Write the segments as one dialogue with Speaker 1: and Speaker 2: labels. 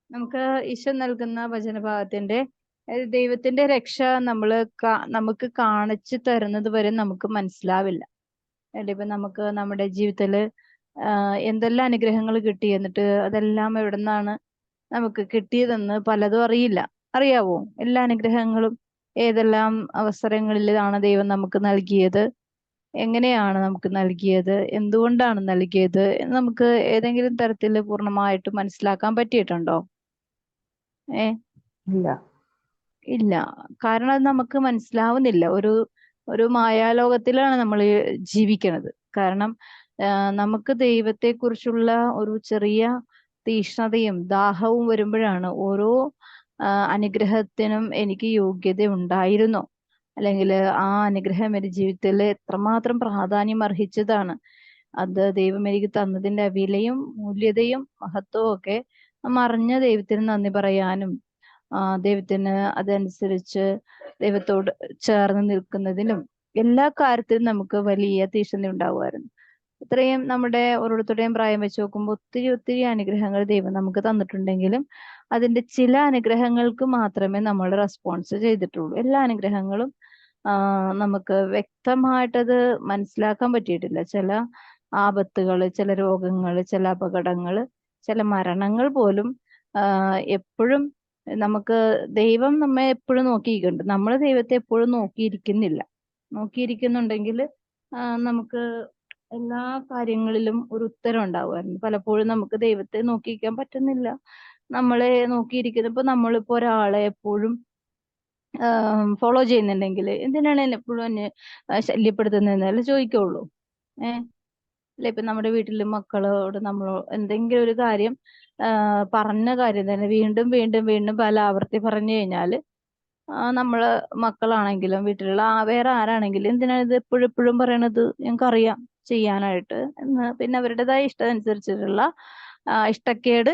Speaker 1: നമുക്ക് ഈശോ നൽകുന്ന വചനഭാഗത്തിന്റെ ദൈവത്തിന്റെ രക്ഷ നമുക്ക് കാണിച്ചു തരുന്നത് വരെ നമുക്ക് മനസ്സിലാവില്ല. അല്ലെ? ഇപ്പൊ നമുക്ക് നമ്മുടെ ജീവിതത്തില് എന്തെല്ലാം അനുഗ്രഹങ്ങൾ കിട്ടി, എന്നിട്ട് അതെല്ലാം എവിടെ നിന്നാണ് നമുക്ക് കിട്ടിയതെന്ന് പലതും അറിയില്ല. അറിയാവോ? എല്ലാ അനുഗ്രഹങ്ങളും ഏതെല്ലാം അവസരങ്ങളിലാണ് ദൈവം നമുക്ക് നൽകിയത്, എങ്ങനെയാണ് നമുക്ക് നൽകിയത്, എന്തുകൊണ്ടാണ് നൽകിയത് എന്ന് നമുക്ക് ഏതെങ്കിലും തരത്തിൽ പൂർണ്ണമായിട്ട് മനസ്സിലാക്കാൻ പറ്റിയിട്ടുണ്ടോ?
Speaker 2: ഇല്ല.
Speaker 1: ഇല്ല. കാരണം അത് നമുക്ക് മനസ്സിലാവുന്നില്ല. ഒരു മായാലോകത്തിലാണ് നമ്മൾ ജീവിക്കണത്. കാരണം നമുക്ക് ദൈവത്തെക്കുറിച്ചുള്ള ഒരു ചെറിയ തീഷ്ണതയും ദാഹവും വരുമ്പോഴാണ് ഓരോ അനുഗ്രഹത്തിനും എനിക്ക് യോഗ്യത ഉണ്ടായിരുന്നോ, അല്ലെങ്കിൽ ആ അനുഗ്രഹം എൻ്റെ ജീവിതത്തിൽ എത്രമാത്രം പ്രാധാന്യം അർഹിച്ചതാണ്, അത് ദൈവം എനിക്ക് തന്നതിന്റെ വിലയും മൂല്യതയും മഹത്വവും ഒക്കെ അറിഞ്ഞ ദൈവത്തിന് നന്ദി പറയാനും ദൈവത്തിന് അതനുസരിച്ച് ദൈവത്തോട് ചേർന്ന് നിൽക്കുന്നതിനും എല്ലാ കാര്യത്തിലും നമുക്ക് വലിയ തീഷ്ണത ഉണ്ടാവുമായിരുന്നു. ഇത്രയും നമ്മുടെ ഓരോരുത്തരുടെയും പ്രായം വെച്ച് നോക്കുമ്പോൾ ഒത്തിരി ഒത്തിരി അനുഗ്രഹങ്ങൾ ദൈവം നമുക്ക് തന്നിട്ടുണ്ടെങ്കിലും അതിന്റെ ചില അനുഗ്രഹങ്ങൾക്ക് മാത്രമേ നമ്മൾ റെസ്പോൺസ് ചെയ്തിട്ടുള്ളൂ. എല്ലാ അനുഗ്രഹങ്ങളും നമുക്ക് വ്യക്തമായിട്ടത് മനസ്സിലാക്കാൻ പറ്റിയിട്ടില്ല. ചില ആപത്തുകൾ, ചില രോഗങ്ങൾ, ചില അപകടങ്ങൾ, ചില മരണങ്ങൾ പോലും എപ്പോഴും നമുക്ക് ദൈവം നമ്മെ എപ്പോഴും നോക്കിയിരിക്കുന്നുണ്ട്. നമ്മൾ ദൈവത്തെ എപ്പോഴും നോക്കിയിരിക്കുന്നുണ്ടെങ്കിൽ നമുക്ക് എല്ലാ കാര്യങ്ങളിലും ഒരു ഉത്തരം ഉണ്ടാവുമായിരുന്നു. പലപ്പോഴും നമുക്ക് ദൈവത്തെ നോക്കിയിരിക്കാൻ പറ്റുന്നില്ല. നമ്മളെ നോക്കിയിരിക്കുന്നത്, ഇപ്പൊ നമ്മളിപ്പോ ഒരാളെ എപ്പോഴും ഫോളോ ചെയ്യുന്നുണ്ടെങ്കിൽ എന്തിനാണ് എന്നെ എപ്പോഴും എന്നെ ശല്യപ്പെടുത്തുന്നതെന്നല്ലേ ചോദിക്കുള്ളൂ. അല്ലെ? ഇപ്പൊ നമ്മുടെ വീട്ടിലെ മക്കളോട് നമ്മൾ എന്തെങ്കിലും ഒരു കാര്യം പറഞ്ഞ കാര്യം തന്നെ വീണ്ടും വീണ്ടും വീണ്ടും പല ആവർത്തി പറഞ്ഞു കഴിഞ്ഞാല് നമ്മള് മക്കളാണെങ്കിലും വീട്ടിലുള്ള വേറെ ആരാണെങ്കിലും എന്തിനാണ് ഇത് എപ്പോഴും എപ്പോഴും പറയണത്, ഞങ്ങൾക്കറിയാം ചെയ്യാനായിട്ട് എന്ന് പിന്നെ അവരുടേതായ ഇഷ്ടമനുസരിച്ചിട്ടുള്ള ഇഷ്ടക്കേട്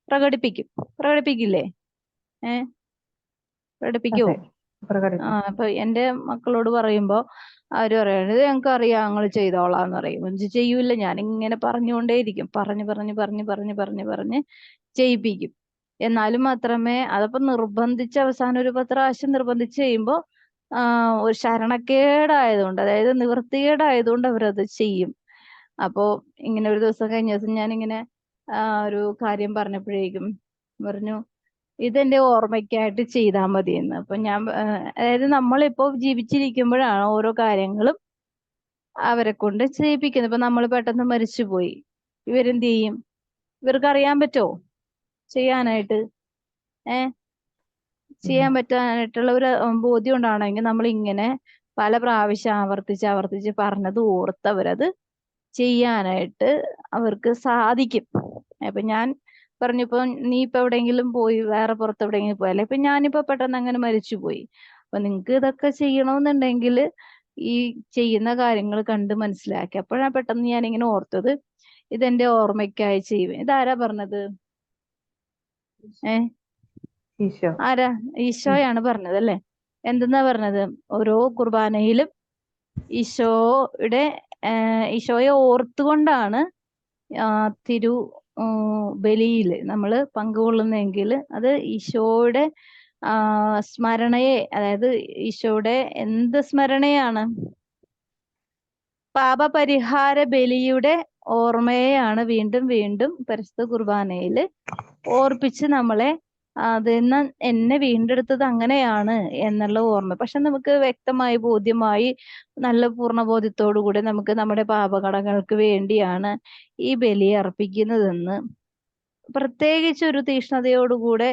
Speaker 1: പ്രകടിപ്പിക്കില്ലേ? പ്രകടിപ്പിക്കുവോ? ഇപ്പൊ എന്റെ മക്കളോട് പറയുമ്പോ അവര് പറയണത് ഞങ്ങൾക്ക് അറിയാം, ഞങ്ങൾ ചെയ്തോളാന്ന് പറയും. ചെയ്യൂല, ഞാൻ ഇങ്ങനെ പറഞ്ഞുകൊണ്ടേയിരിക്കും. പറഞ്ഞ് ചെയ്യിപ്പിക്കും. എന്നാലും മാത്രമേ അതപ്പോ നിർബന്ധിച്ച് അവസാനം ഒരു 10 പ്രാവശ്യം നിർബന്ധിച്ച് ചെയ്യുമ്പോ ഒരു ശരണക്കേടായതുകൊണ്ട്, അതായത് നിവൃത്തികേടായതുകൊണ്ട് അവരത് ചെയ്യും. അപ്പോ ഇങ്ങനെ ഒരു കഴിഞ്ഞ ദിവസം ഞാനിങ്ങനെ ഒരു കാര്യം പറഞ്ഞപ്പോഴേക്കും പറഞ്ഞു, ഇതെന്റെ ഓർമ്മയ്ക്കായിട്ട് ചെയ്താൽ മതിയെന്ന്. അപ്പൊ ഞാൻ അതായത് നമ്മളിപ്പോ ജീവിച്ചിരിക്കുമ്പോഴാണ് ഓരോ കാര്യങ്ങളും അവരെ കൊണ്ട് ചെയ്യിപ്പിക്കുന്നത്. ഇപ്പൊ നമ്മൾ പെട്ടെന്ന് മരിച്ചുപോയി, ഇവരെന്ത് ചെയ്യും? ഇവർക്ക് അറിയാൻ പറ്റുമോ ചെയ്യാനായിട്ട്? ചെയ്യാൻ പറ്റാനായിട്ടുള്ള ഒരു ബോധ്യം ഉണ്ടാണെങ്കിൽ നമ്മൾ ഇങ്ങനെ പല പ്രാവശ്യം ആവർത്തിച്ച് പറഞ്ഞത് ഓർത്തവരത് ചെയ്യാനായിട്ട് അവർക്ക് സാധിക്കും. അപ്പൊ ഞാൻ പറഞ്ഞപ്പോ നീ ഇപ്പൊ എവിടെയെങ്കിലും പോയി, വേറെ പുറത്ത് എവിടെയെങ്കിലും പോയല്ലേ, ഇപ്പൊ ഞാനിപ്പോ പെട്ടെന്ന് അങ്ങനെ മരിച്ചുപോയി. അപ്പൊ നിങ്ങക്ക് ഇതൊക്കെ ചെയ്യണമെന്നുണ്ടെങ്കിൽ ഈ ചെയ്യുന്ന കാര്യങ്ങൾ കണ്ട് മനസ്സിലാക്കി. അപ്പോഴാണ് പെട്ടെന്ന് ഞാൻ ഇങ്ങനെ ഓർത്തത്, ഇതെന്റെ ഓർമ്മയ്ക്കായി ചെയ്യും. ഇതാരാ പറഞ്ഞത്? ആരാ? ഈശോയാണ് പറഞ്ഞത് അല്ലേ? എന്തെന്നാ പറഞ്ഞത്? ഓരോ കുർബാനയിലും ഈശോയെ ഓർത്തുകൊണ്ടാണ് തിരു ബലിയിൽ നമ്മൾ പങ്കുകൊള്ളുന്നെങ്കിൽ അത് ഈശോയുടെ സ്മരണയെ, അതായത് ഈശോയുടെ എന്ത് സ്മരണയാണ്? പാപപരിഹാര ബലിയുടെ ഓർമ്മയെയാണ് വീണ്ടും വീണ്ടും പരിശുദ്ധ കുർബാനയിൽ ഓർപ്പിച്ച് നമ്മളെ അതിന്ന് എന്നെ വീണ്ടെടുത്തത് അങ്ങനെയാണ് എന്നുള്ള ഓർമ്മ. പക്ഷെ നമുക്ക് വ്യക്തമായി ബോധ്യമായി നല്ല പൂർണ്ണബോധ്യത്തോടു കൂടി നമുക്ക് നമ്മുടെ പാപകടങ്ങൾക്ക് വേണ്ടിയാണ് ഈ ബലി അർപ്പിക്കുന്നതെന്ന് പ്രത്യേകിച്ച് ഒരു തീഷ്ണതയോടുകൂടെ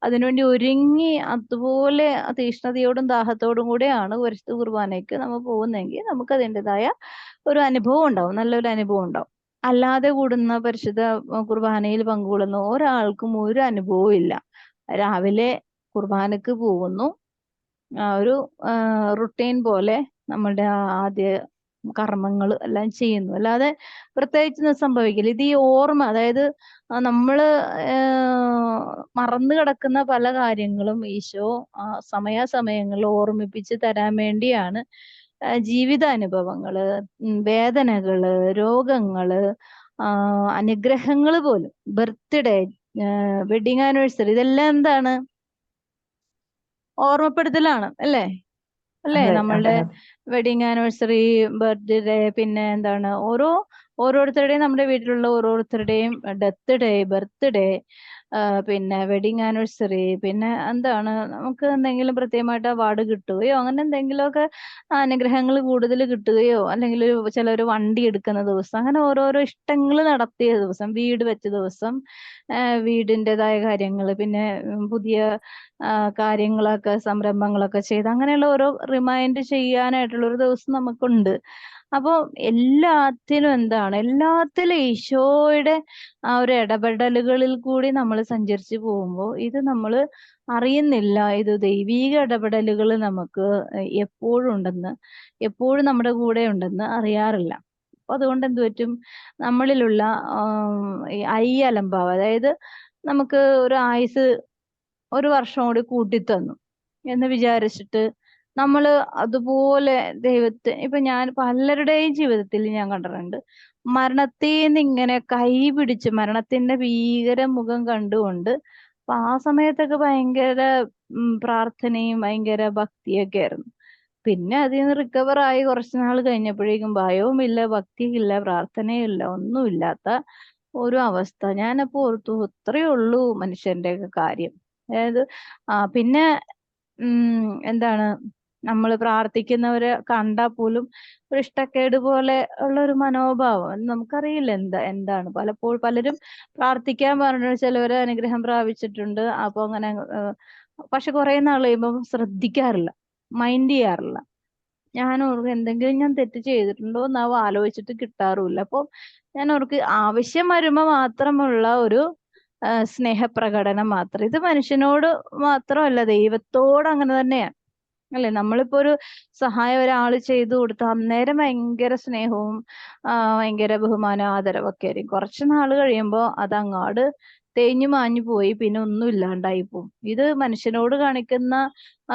Speaker 1: അതിനുവേണ്ടി ഒരുങ്ങി അതുപോലെ തീഷ്ണതയോടും ദാഹത്തോടും കൂടെയാണ് പരിശുദ്ധ കുർബാനയ്ക്ക് നമ്മൾ പോകുന്നതെങ്കിൽ നമുക്ക് അതിൻ്റെതായ ഒരു അനുഭവം ഉണ്ടാവും, നല്ലൊരു അനുഭവം ഉണ്ടാവും. അല്ലാതെ കൂടുന്ന പരിശുദ്ധ കുർബാനയിൽ പങ്കുകൊള്ളുന്ന ഒരാൾക്കും ഒരു അനുഭവവും ഇല്ല. രാവിലെ കുർബാനക്ക് പോകുന്നു, ഒരു റുട്ടീൻ പോലെ നമ്മളുടെ ആദ്യ കർമ്മങ്ങൾ എല്ലാം ചെയ്യുന്നു, അല്ലാതെ പ്രത്യേകിച്ച് സംഭവിക്കില്ല. ഇത് ഈ ഓർമ്മ, അതായത് നമ്മള് മറന്നു കിടക്കുന്ന പല കാര്യങ്ങളും ഈശോ സമയാസമയങ്ങളിൽ ഓർമ്മിപ്പിച്ച് തരാൻ വേണ്ടിയാണ് ജീവിതാനുഭവങ്ങള്, വേദനകള്, രോഗങ്ങള്, അനുഗ്രഹങ്ങൾ പോലും, ബർത്ത്ഡേ, വെഡിങ് ആനിവേഴ്സറി, ഇതെല്ലാം എന്താണ്? ഓർമ്മപ്പെടുത്തലാണ് അല്ലേ? അല്ലേ?
Speaker 2: അതെ
Speaker 1: നമ്മളുടെ
Speaker 2: അതെ
Speaker 1: വെഡിങ് ആനിവേഴ്സറി, ബർത്ത്ഡേ, പിന്നെ എന്താണ് ഓരോരുത്തരുടെയും, നമ്മുടെ വീട്ടിലുള്ള ഓരോരുത്തരുടെയും ഡെത്ത് ഡേ, ബർത്ത്ഡേ, പിന്നെ വെഡിങ് ആനിവേഴ്സറി, പിന്നെ എന്താണ് നമുക്ക് എന്തെങ്കിലും പ്രത്യേകമായിട്ട് അവാർഡ് കിട്ടുകയോ അങ്ങനെ എന്തെങ്കിലുമൊക്കെ അനുഗ്രഹങ്ങൾ കൂടുതൽ കിട്ടുകയോ, അല്ലെങ്കിൽ ചിലർ വണ്ടി എടുക്കുന്ന ദിവസം, അങ്ങനെ ഓരോരോ ഇഷ്ടങ്ങൾ നടത്തിയ ദിവസം, വീട് വെച്ച ദിവസം, വീടിൻ്റെതായ കാര്യങ്ങൾ, പിന്നെ പുതിയ കാര്യങ്ങളൊക്കെ, സംരംഭങ്ങളൊക്കെ ചെയ്ത് അങ്ങനെയുള്ള ഓരോ റിമൈൻഡ് ചെയ്യാനായിട്ടുള്ള ഒരു ദിവസം നമുക്കുണ്ട്. അപ്പോൾ എല്ലാത്തിലും എന്താണ്, എല്ലാത്തിലും ഈശോയുടെ ആ ഒരു ഇടപെടലുകളിൽ കൂടി നമ്മൾ സഞ്ചരിച്ചു പോകുമ്പോൾ ഇത് നമ്മൾ അറിയുന്നില്ല, ഇത് ദൈവീക ഇടപെടലുകൾ നമുക്ക് എപ്പോഴും ഉണ്ടെന്ന്, എപ്പോഴും നമ്മുടെ കൂടെ ഉണ്ടെന്ന് അറിയാറില്ല. അപ്പൊ അതുകൊണ്ട് എന്ത് പറ്റും, നമ്മളിലുള്ള ഈ അലംഭാവം, അതായത് നമുക്ക് ഒരു ആയുസ് ഒരു വർഷം കൂടി കൂട്ടിത്തന്നു എന്ന് വിചാരിച്ചിട്ട് നമ്മൾ അതുപോലെ ദൈവത്തെ, ഇപ്പൊ ഞാൻ പലരുടെയും ജീവിതത്തിൽ ഞാൻ കണ്ടിട്ടുണ്ട്, മരണത്തിൽ നിന്ന് ഇങ്ങനെ കൈ പിടിച്ച് മരണത്തിന്റെ ഭീകര മുഖം കണ്ടുകൊണ്ട്, അപ്പൊ ആ സമയത്തൊക്കെ ഭയങ്കര പ്രാർത്ഥനയും ഭയങ്കര ഭക്തിയൊക്കെ ആയിരുന്നു. പിന്നെ അതിൽ നിന്ന് റിക്കവർ ആയി കുറച്ച് നാൾ കഴിഞ്ഞപ്പോഴേക്കും ഭയവുമില്ല, ഭക്തിയില്ല, പ്രാർത്ഥനയില്ല, ഒന്നുമില്ലാത്ത ഒരു അവസ്ഥ. ഞാനപ്പോ ഓർത്തു, ഇത്രയേ ഉള്ളൂ മനുഷ്യന്റെ കാര്യം. അതായത് പിന്നെ എന്താണ്, നമ്മൾ പ്രാർത്ഥിക്കുന്നവരെ കണ്ടാൽ പോലും ഒരു ഇഷ്ടക്കേട് പോലെ ഉള്ള ഒരു മനോഭാവം, നമുക്കറിയില്ല എന്താണ്. പലപ്പോഴും പലരും പ്രാർത്ഥിക്കാൻ പറഞ്ഞു, ചിലവര് അനുഗ്രഹം പ്രാപിച്ചിട്ടുണ്ട്. അപ്പൊ അങ്ങനെ പക്ഷെ കുറെ നാൾ കഴിയുമ്പോൾ ശ്രദ്ധിക്കാറില്ല, മൈൻഡ് ചെയ്യാറില്ല. ഞാൻ ഓർക്കും എന്തെങ്കിലും ഞാൻ തെറ്റ് ചെയ്തിട്ടുണ്ടോ എന്നാവും ആലോചിച്ചിട്ട് കിട്ടാറുമില്ല. അപ്പൊ ഞാൻ ഓർക്ക് ആവശ്യം വരുമ്പോ മാത്രമുള്ള ഒരു സ്നേഹപ്രകടനം മാത്രം. ഇത് മനുഷ്യനോട് മാത്രമല്ല, ദൈവത്തോട് അങ്ങനെ തന്നെയാണ് അല്ലെ? നമ്മളിപ്പോ ഒരു സഹായം ഒരാൾ ചെയ്തു കൊടുത്ത അന്നേരം ഭയങ്കര സ്നേഹവും ഭയങ്കര ബഹുമാനം, ആദരവൊക്കെ ആയിരിക്കും. കുറച്ച് നാൾ കഴിയുമ്പോൾ അതങ്ങാട് തേഞ്ഞു മാഞ്ഞു പോയി, പിന്നെ ഒന്നും ഇല്ലാണ്ടായി പോകും. ഇത് മനുഷ്യനോട് കാണിക്കുന്ന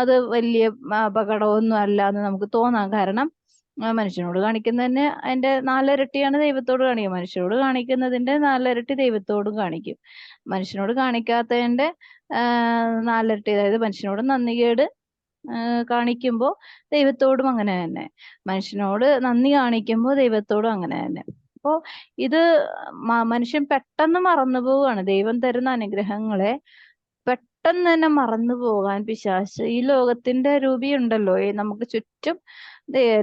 Speaker 1: അത് വലിയ അപകടമൊന്നും അല്ല എന്ന് നമുക്ക് തോന്നാം. കാരണം മനുഷ്യനോട് കാണിക്കുന്നതിന് അതിന്റെ 4 ഇരട്ടിയാണ് ദൈവത്തോട് കാണിക്കുക. മനുഷ്യരോട് കാണിക്കുന്നതിന്റെ 4 ഇരട്ടി ദൈവത്തോടും കാണിക്കും. മനുഷ്യനോട് കാണിക്കാത്തതിന്റെ 4 ഇരട്ടി, അതായത് മനുഷ്യനോട് നന്ദികേട് കാണിക്കുമ്പോൾ ദൈവത്തോടും അങ്ങനെ തന്നെ, മനുഷ്യനോട് നന്ദി കാണിക്കുമ്പോൾ ദൈവത്തോടും അങ്ങനെ തന്നെ. അപ്പോ ഇത് മനുഷ്യൻ പെട്ടെന്ന് മറന്നു പോവുകയാണ്. ദൈവം തരുന്ന അനുഗ്രഹങ്ങളെ പെട്ടെന്ന് തന്നെ മറന്നു പോകാൻ പിശാച്, ഈ ലോകത്തിന്റെ രൂപിയുണ്ടല്ലോ, നമുക്ക് ചുറ്റും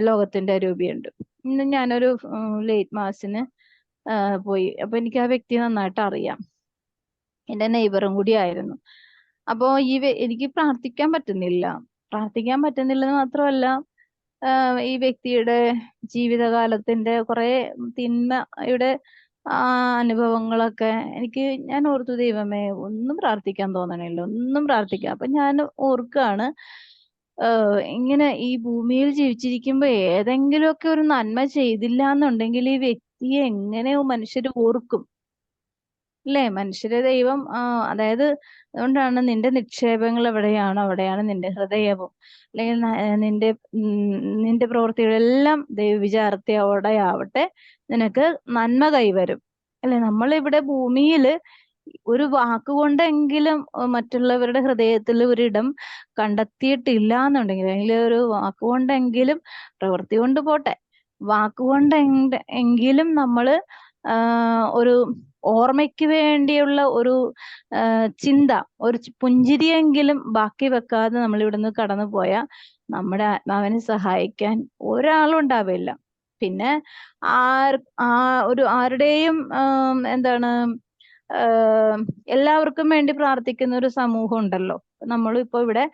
Speaker 1: ലോകത്തിന്റെ രൂപിയുണ്ട്. ഇന്ന് ഞാനൊരു ലേറ്റ് മാസിന് പോയി. അപ്പൊ എനിക്ക് ആ വ്യക്തിയെ നന്നായിട്ട് അറിയാം, എന്റെ നെയ്ബറും കൂടി ആയിരുന്നു. അപ്പോ എനിക്ക് പ്രാർത്ഥിക്കാൻ പറ്റുന്നില്ലെന്ന് മാത്രമല്ല, ഈ വ്യക്തിയുടെ ജീവിതകാലത്തിന്റെ കുറെ തിന്മയുടെ അനുഭവങ്ങളൊക്കെ ഞാൻ ഓർത്തു, ദൈവമേ ഒന്നും പ്രാർത്ഥിക്കാൻ തോന്നണില്ല, ഒന്നും പ്രാർത്ഥിക്കാം. അപ്പൊ ഞാൻ ഓർക്കാണ്, ഇങ്ങനെ ഈ ഭൂമിയിൽ ജീവിച്ചിരിക്കുമ്പോ ഏതെങ്കിലുമൊക്കെ ഒരു നന്മ ചെയ്തില്ല എന്നുണ്ടെങ്കിൽ ഈ വ്യക്തിയെ എങ്ങനെയോ മനുഷ്യർ ഓർക്കും അല്ലേ? മനുഷ്യരെ ദൈവം അതായത് അതുകൊണ്ടാണ് നിന്റെ നിക്ഷേപങ്ങൾ എവിടെയാണോ അവിടെയാണ് നിന്റെ ഹൃദയവും, അല്ലെങ്കിൽ നിന്റെ പ്രവൃത്തികളെല്ലാം ദൈവവിചാരത്തോടെ ആവട്ടെ, നിനക്ക് നന്മ കൈവരും അല്ലെ? നമ്മളിവിടെ ഭൂമിയിൽ ഒരു വാക്കുകൊണ്ടെങ്കിലും മറ്റുള്ളവരുടെ ഹൃദയത്തിൽ ഒരിടം കണ്ടെത്തിയിട്ടില്ല എന്നുണ്ടെങ്കിൽ, അല്ലെങ്കിൽ ഒരു വാക്കുകൊണ്ടെങ്കിലും, പ്രവൃത്തി കൊണ്ട് പോട്ടെ, വാക്കുകൊണ്ട് എങ്കിലും നമ്മള് ഒരു ഓർമ്മയ്ക്ക് വേണ്ടിയുള്ള ഒരു ചിന്ത, ഒരു പുഞ്ചിരിയെങ്കിലും ബാക്കി വെക്കാതെ നമ്മൾ ഇവിടുന്ന് കടന്നു പോയാൽ നമ്മുടെ ആത്മാവിനെ സഹായിക്കാൻ ഒരാളും ഉണ്ടാവില്ല. പിന്നെ ആരുടെയും എന്താണ്, എല്ലാവർക്കും വേണ്ടി പ്രാർത്ഥിക്കുന്ന ഒരു സമൂഹം ഉണ്ടല്ലോ. നമ്മളിപ്പോ ഇവിടെ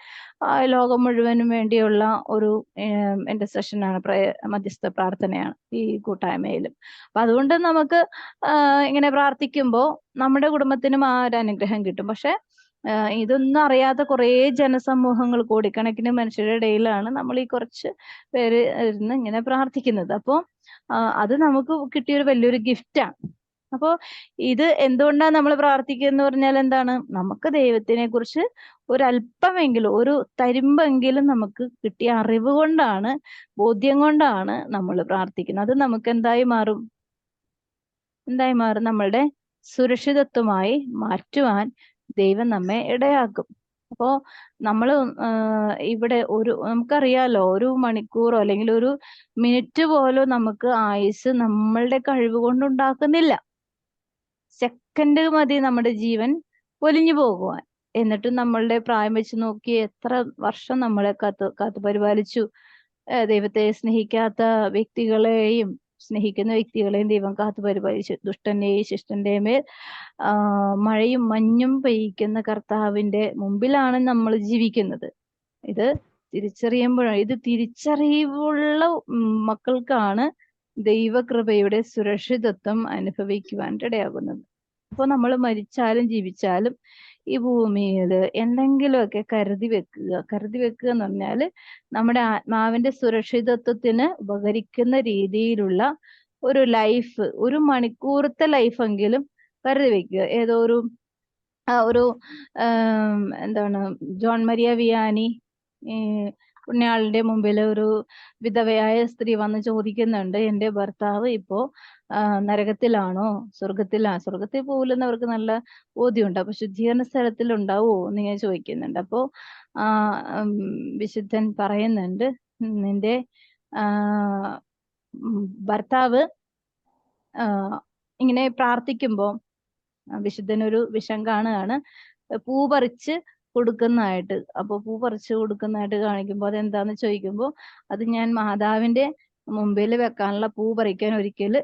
Speaker 1: ലോകം മുഴുവനും വേണ്ടിയുള്ള ഒരു ഇന്റർസെഷനാണ്, മധ്യസ്ഥ പ്രാർത്ഥനയാണ് ഈ കൂട്ടായ്മയിലും. അപ്പൊ അതുകൊണ്ട് നമുക്ക് ഇങ്ങനെ പ്രാർത്ഥിക്കുമ്പോൾ നമ്മുടെ കുടുംബത്തിനും ആ ഒരു അനുഗ്രഹം കിട്ടും. പക്ഷെ ഇതൊന്നും അറിയാത്ത കുറേ ജനസമൂഹങ്ങൾ, കോടിക്കണക്കിന് മനുഷ്യരുടെ ഇടയിലാണ് നമ്മൾ ഈ കുറച്ച് പേര് ഇരുന്ന് ഇങ്ങനെ പ്രാർത്ഥിക്കുന്നത്. അപ്പോൾ അത് നമുക്ക് കിട്ടിയൊരു വലിയൊരു ഗിഫ്റ്റാണ്. അപ്പോ ഇത് എന്തുകൊണ്ടാണ് നമ്മൾ പ്രാർത്ഥിക്കുക പറഞ്ഞാൽ എന്താണ്, നമുക്ക് ദൈവത്തിനെ കുറിച്ച് ഒരല്പമെങ്കിലും, ഒരു തരിമ്പെങ്കിലും നമുക്ക് കിട്ടിയ അറിവ് കൊണ്ടാണ്, ബോധ്യം കൊണ്ടാണ് നമ്മൾ പ്രാർത്ഥിക്കുന്നത്. അത് നമുക്ക് എന്തായി മാറും? നമ്മളുടെ സുരക്ഷിതത്വമായി മാറ്റുവാൻ ദൈവം നമ്മെ ഇടയാക്കും. അപ്പോ നമ്മൾ ഇവിടെ നമുക്കറിയാലോ, ഒരു മണിക്കൂറോ അല്ലെങ്കിൽ ഒരു മിനിറ്റ് പോലും നമുക്ക് ആയുസ് നമ്മളുടെ കഴിവ് കൊണ്ട് ഉണ്ടാക്കുന്നില്ല. സെക്കൻഡ് മതി നമ്മുടെ ജീവൻ പൊലിഞ്ഞു പോകുവാൻ. എന്നിട്ടും നമ്മളുടെ പ്രായം വെച്ച് നോക്കി എത്ര വർഷം നമ്മളെ കാത്തു പരിപാലിച്ചു. ദൈവത്തെ സ്നേഹിക്കാത്ത വ്യക്തികളെയും സ്നേഹിക്കുന്ന വ്യക്തികളെയും ദൈവം കാത്തു പരിപാലിച്ചു. ദുഷ്ടന്റെയും ശിഷ്ടന്റെയും മേൽ മഴയും മഞ്ഞും പെയ്യിക്കുന്ന കർത്താവിന്റെ മുമ്പിലാണ് നമ്മൾ ജീവിക്കുന്നത്. ഇത് തിരിച്ചറിയുമ്പോഴാണ്, ഇത് തിരിച്ചറിവുള്ള മക്കൾക്കാണ് ദൈവകൃപയുടെ സുരക്ഷിതത്വം അനുഭവിക്കുവാൻ ഇടയാകുന്നത്. അപ്പൊ നമ്മൾ മരിച്ചാലും ജീവിച്ചാലും ഈ ഭൂമിയിൽ എന്തെങ്കിലുമൊക്കെ കരുതി വെക്കുക എന്ന് പറഞ്ഞാൽ നമ്മുടെ ആത്മാവിന്റെ സുരക്ഷിതത്വത്തിന് ഉപകരിക്കുന്ന രീതിയിലുള്ള ഒരു ലൈഫ്, ഒരു മണിക്കൂറത്തെ ലൈഫെങ്കിലും കരുതി വെക്കുക. ഏതോ ഒരു എന്താണ്, ജോൺ മരിയ വിയാനി പുണ്യാളിന്റെ മുമ്പിൽ ഒരു വിധവയായ സ്ത്രീ വന്ന് ചോദിക്കുന്നുണ്ട്, എന്റെ ഭർത്താവ് ഇപ്പോ നരകത്തിലാണോ സ്വർഗത്തിൽ പോകില്ലെന്ന് അവർക്ക് നല്ല ബോധ്യമുണ്ട്, അപ്പൊ ശുദ്ധീകരണ സ്ഥലത്തിൽ ഉണ്ടാവോ എന്ന് ഞാൻ ചോദിക്കുന്നുണ്ട്. അപ്പോ വിശുദ്ധൻ പറയുന്നുണ്ട്, നിന്റെ ഭർത്താവ് ഇങ്ങനെ പ്രാർത്ഥിക്കുമ്പോ വിശുദ്ധൻ ഒരു വിഷം കാണുകയാണ്, പൂ പറിച്ച് കൊടുക്കുന്നതായിട്ട്. അപ്പൊ പൂ പറിച്ച് കൊടുക്കുന്നതായിട്ട് കാണിക്കുമ്പോൾ അതെന്താന്ന് ചോദിക്കുമ്പോൾ, അത് ഞാൻ മാതാവിന്റെ മുമ്പിൽ വെക്കാനുള്ള പൂ പറിക്കാൻ ഒരിക്കൽ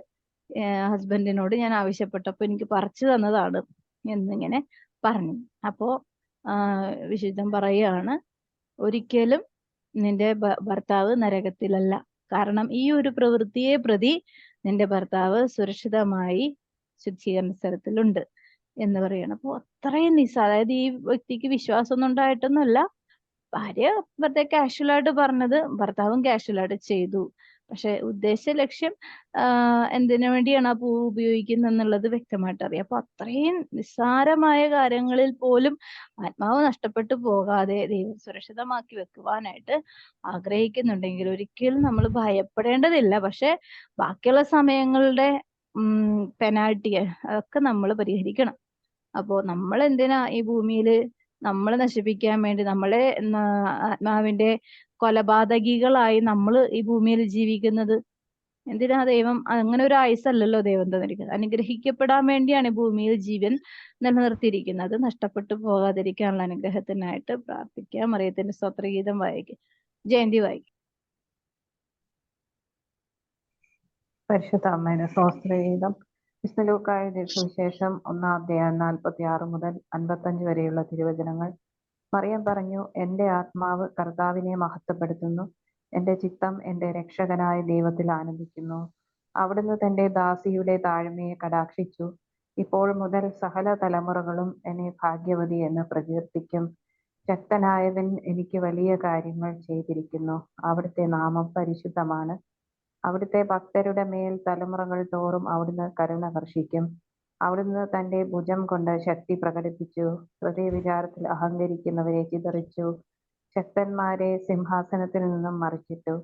Speaker 1: ഹസ്ബൻഡിനോട് ഞാൻ ആവശ്യപ്പെട്ടപ്പോ എനിക്ക് പറിച്ചു തന്നതാണ് എന്നിങ്ങനെ പറഞ്ഞു. അപ്പോ വിശുദ്ധൻ പറയുകയാണ്, ഒരിക്കലും നിന്റെ ഭർത്താവ് നരകത്തിലല്ല, കാരണം ഈ ഒരു പ്രവൃത്തിയെ പ്രതി നിന്റെ ഭർത്താവ് സുരക്ഷിതമായി ശുദ്ധീകരണ സ്ഥലത്തിലുണ്ട് എന്ന് പറയണം. അപ്പൊ അത്രയും അതായത് ഈ വ്യക്തിക്ക് വിശ്വാസമൊന്നും ഉണ്ടായിട്ടൊന്നുമല്ല, ഭാര്യ വെറുതെ കാഷ്വലായിട്ട് പറഞ്ഞത്, ഭർത്താവും കാഷ്വലായിട്ട് ചെയ്തു. പക്ഷെ ഉദ്ദേശ ലക്ഷ്യം എന്തിനു വേണ്ടിയാണ് ആ പൂ ഉപയോഗിക്കുന്നത് എന്നുള്ളത് വ്യക്തമായിട്ട് അറിയാം. അപ്പൊ അത്രയും നിസ്സാരമായ കാര്യങ്ങളിൽ പോലും ആത്മാവ് നഷ്ടപ്പെട്ടു പോകാതെ ദൈവം സുരക്ഷിതമാക്കി വെക്കുവാനായിട്ട് ആഗ്രഹിക്കുന്നുണ്ടെങ്കിൽ ഒരിക്കലും നമ്മൾ ഭയപ്പെടേണ്ടതില്ല. പക്ഷെ ബാക്കിയുള്ള സമയങ്ങളുടെ പെനാൽറ്റി അതൊക്കെ നമ്മൾ പരിഹരിക്കണം. അപ്പോ നമ്മൾ എന്തിനാ ഈ ഭൂമിയിൽ നമ്മളെ നശിപ്പിക്കാൻ വേണ്ടി, നമ്മളെ ആത്മാവിന്റെ കൊലപാതകികളായി നമ്മൾ ഈ ഭൂമിയിൽ ജീവിക്കുന്നത്? എന്തിനാ ദൈവം അങ്ങനെ ഒരു ആയുസല്ലല്ലോ ദൈവം തന്നിരിക്കുന്നത്. അനുഗ്രഹിക്കപ്പെടാൻ വേണ്ടിയാണ് ഈ ഭൂമിയിൽ ജീവൻ നിലനിർത്തിയിരിക്കുന്നത്. അത് നഷ്ടപ്പെട്ടു പോകാതിരിക്കാനുള്ള അനുഗ്രഹത്തിനായിട്ട് പ്രാർത്ഥിക്കാം. മറിയത്തിന്റെ സ്തോത്രഗീതം വായിക്കും. ജയന്തി വായിക്കും.
Speaker 2: പരിശുദ്ധ അമ്മയുടെ സ്തോത്രഗീതം. വിശുദ്ധ ലൂക്കായുടെ സുവിശേഷം 1-ാം അധ്യായം 46 മുതൽ 55 വരെയുള്ള തിരുവചനങ്ങൾ. മറിയം പറഞ്ഞു, എന്റെ ആത്മാവ് കർത്താവിനെ മഹത്വപ്പെടുത്തുന്നു, എന്റെ ചിത്തം എന്റെ രക്ഷകനായ ദൈവത്തിൽ ആനന്ദിക്കുന്നു. അവിടുന്ന് തന്റെ ദാസിയുടെ താഴ്മയെ കടാക്ഷിച്ചു. ഇപ്പോൾ മുതൽ സകല തലമുറകളും എന്നെ ഭാഗ്യവതി എന്ന് പ്രകീർത്തിക്കും. ശക്തനായവൻ എനിക്ക് വലിയ കാര്യങ്ങൾ ചെയ്തിരിക്കുന്നു. അവിടുത്തെ നാമം പരിശുദ്ധമാണ്. അവിടുത്തെ ഭക്തരുടെ മേൽ തലമുറകൾ തോറും അവിടുന്ന് കരുണ വർഷിക്കും. അവിടുന്ന് തന്റെ ഭുജം കൊണ്ട് ശക്തി പ്രകടിപ്പിച്ചു. ഹൃദയവിചാരത്തിൽ അഹങ്കരിക്കുന്നവരെ ചിതറിച്ചു. ശക്തന്മാരെ സിംഹാസനത്തിൽ നിന്നും മറിച്ചിട്ടു.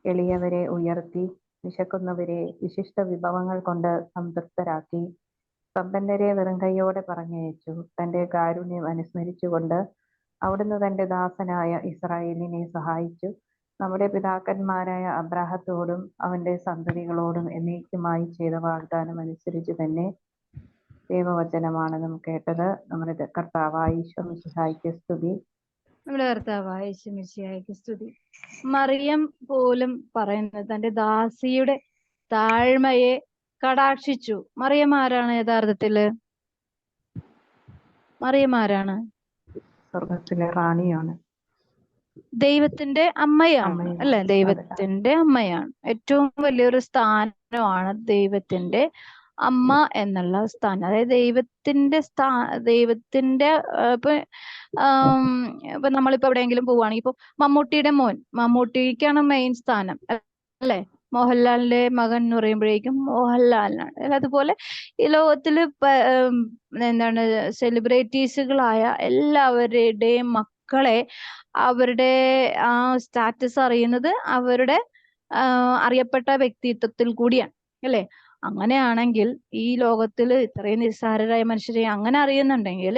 Speaker 2: എളിയവരെ ഉയർത്തി. വിശക്കുന്നവരെ വിശിഷ്ട വിഭവങ്ങൾ കൊണ്ട് സംതൃപ്തരാക്കി. സമ്പന്നരെ വെറുങ്കൈയോടെ പറഞ്ഞയച്ചു. തന്റെ കാരുണ്യം അനുസ്മരിച്ചുകൊണ്ട് അവിടുന്ന് തന്റെ ദാസനായ ഇസ്രായേലിനെ സഹായിച്ചു. നമ്മുടെ പിതാക്കന്മാരായ അബ്രാഹത്തോടും അവന്റെ സന്തതികളോടും എന്നേക്കുമായി ചെയ്ത വാഗ്ദാനം അനുസരിച്ച് തന്നെ. ദൈവവചനമാണ് നാം കേട്ടത്. നമ്മുടെ കർത്താവായ ഈശോ മിശിഹായ്ക്ക് സ്തുതി.
Speaker 1: നമ്മുടെ കർത്താവായ ഈശോ മിശിഹായ്ക്ക് സ്തുതി. മറിയം പോലും പറയുന്നത് തന്റെ ദാസിയുടെ താഴ്മയെ കടാക്ഷിച്ചു. മറിയം ആരാണ് യഥാർത്ഥത്തില്? മറിയം ആരാണ്?
Speaker 2: സ്വർഗത്തിലെ റാണിയാണ്,
Speaker 1: ദൈവത്തിന്റെ അമ്മയാണ്, അല്ലെ? ദൈവത്തിന്റെ അമ്മയാണ്. ഏറ്റവും വലിയൊരു സ്ഥാനമാണ് ദൈവത്തിന്റെ അമ്മ എന്നുള്ള സ്ഥാനം. അതായത് ദൈവത്തിന്റെ ഇപ്പൊ നമ്മളിപ്പോ എവിടെയെങ്കിലും പോവുകയാണെങ്കിൽ, ഇപ്പൊ മമ്മൂട്ടിക്കാണ് മെയിൻ സ്ഥാനം, അല്ലെ? മോഹൻലാലിന്റെ മകൻ എന്ന് പറയുമ്പോഴേക്കും മോഹൻലാലിനാണ്. അതുപോലെ ഈ ലോകത്തില് എന്താണ് സെലിബ്രിറ്റീസുകളായ എല്ലാവരുടെയും മക്കളെ അവരുടെ ആ സ്റ്റാറ്റസ് അറിയുന്നത് അവരുടെ അറിയപ്പെട്ട വ്യക്തിത്വത്തിൽ കൂടിയാണ്, അല്ലെ? അങ്ങനെയാണെങ്കിൽ ഈ ലോകത്തിൽ ഇത്രയും നിസ്സാരരായ മനുഷ്യരെ അങ്ങനെ അറിയുന്നുണ്ടെങ്കിൽ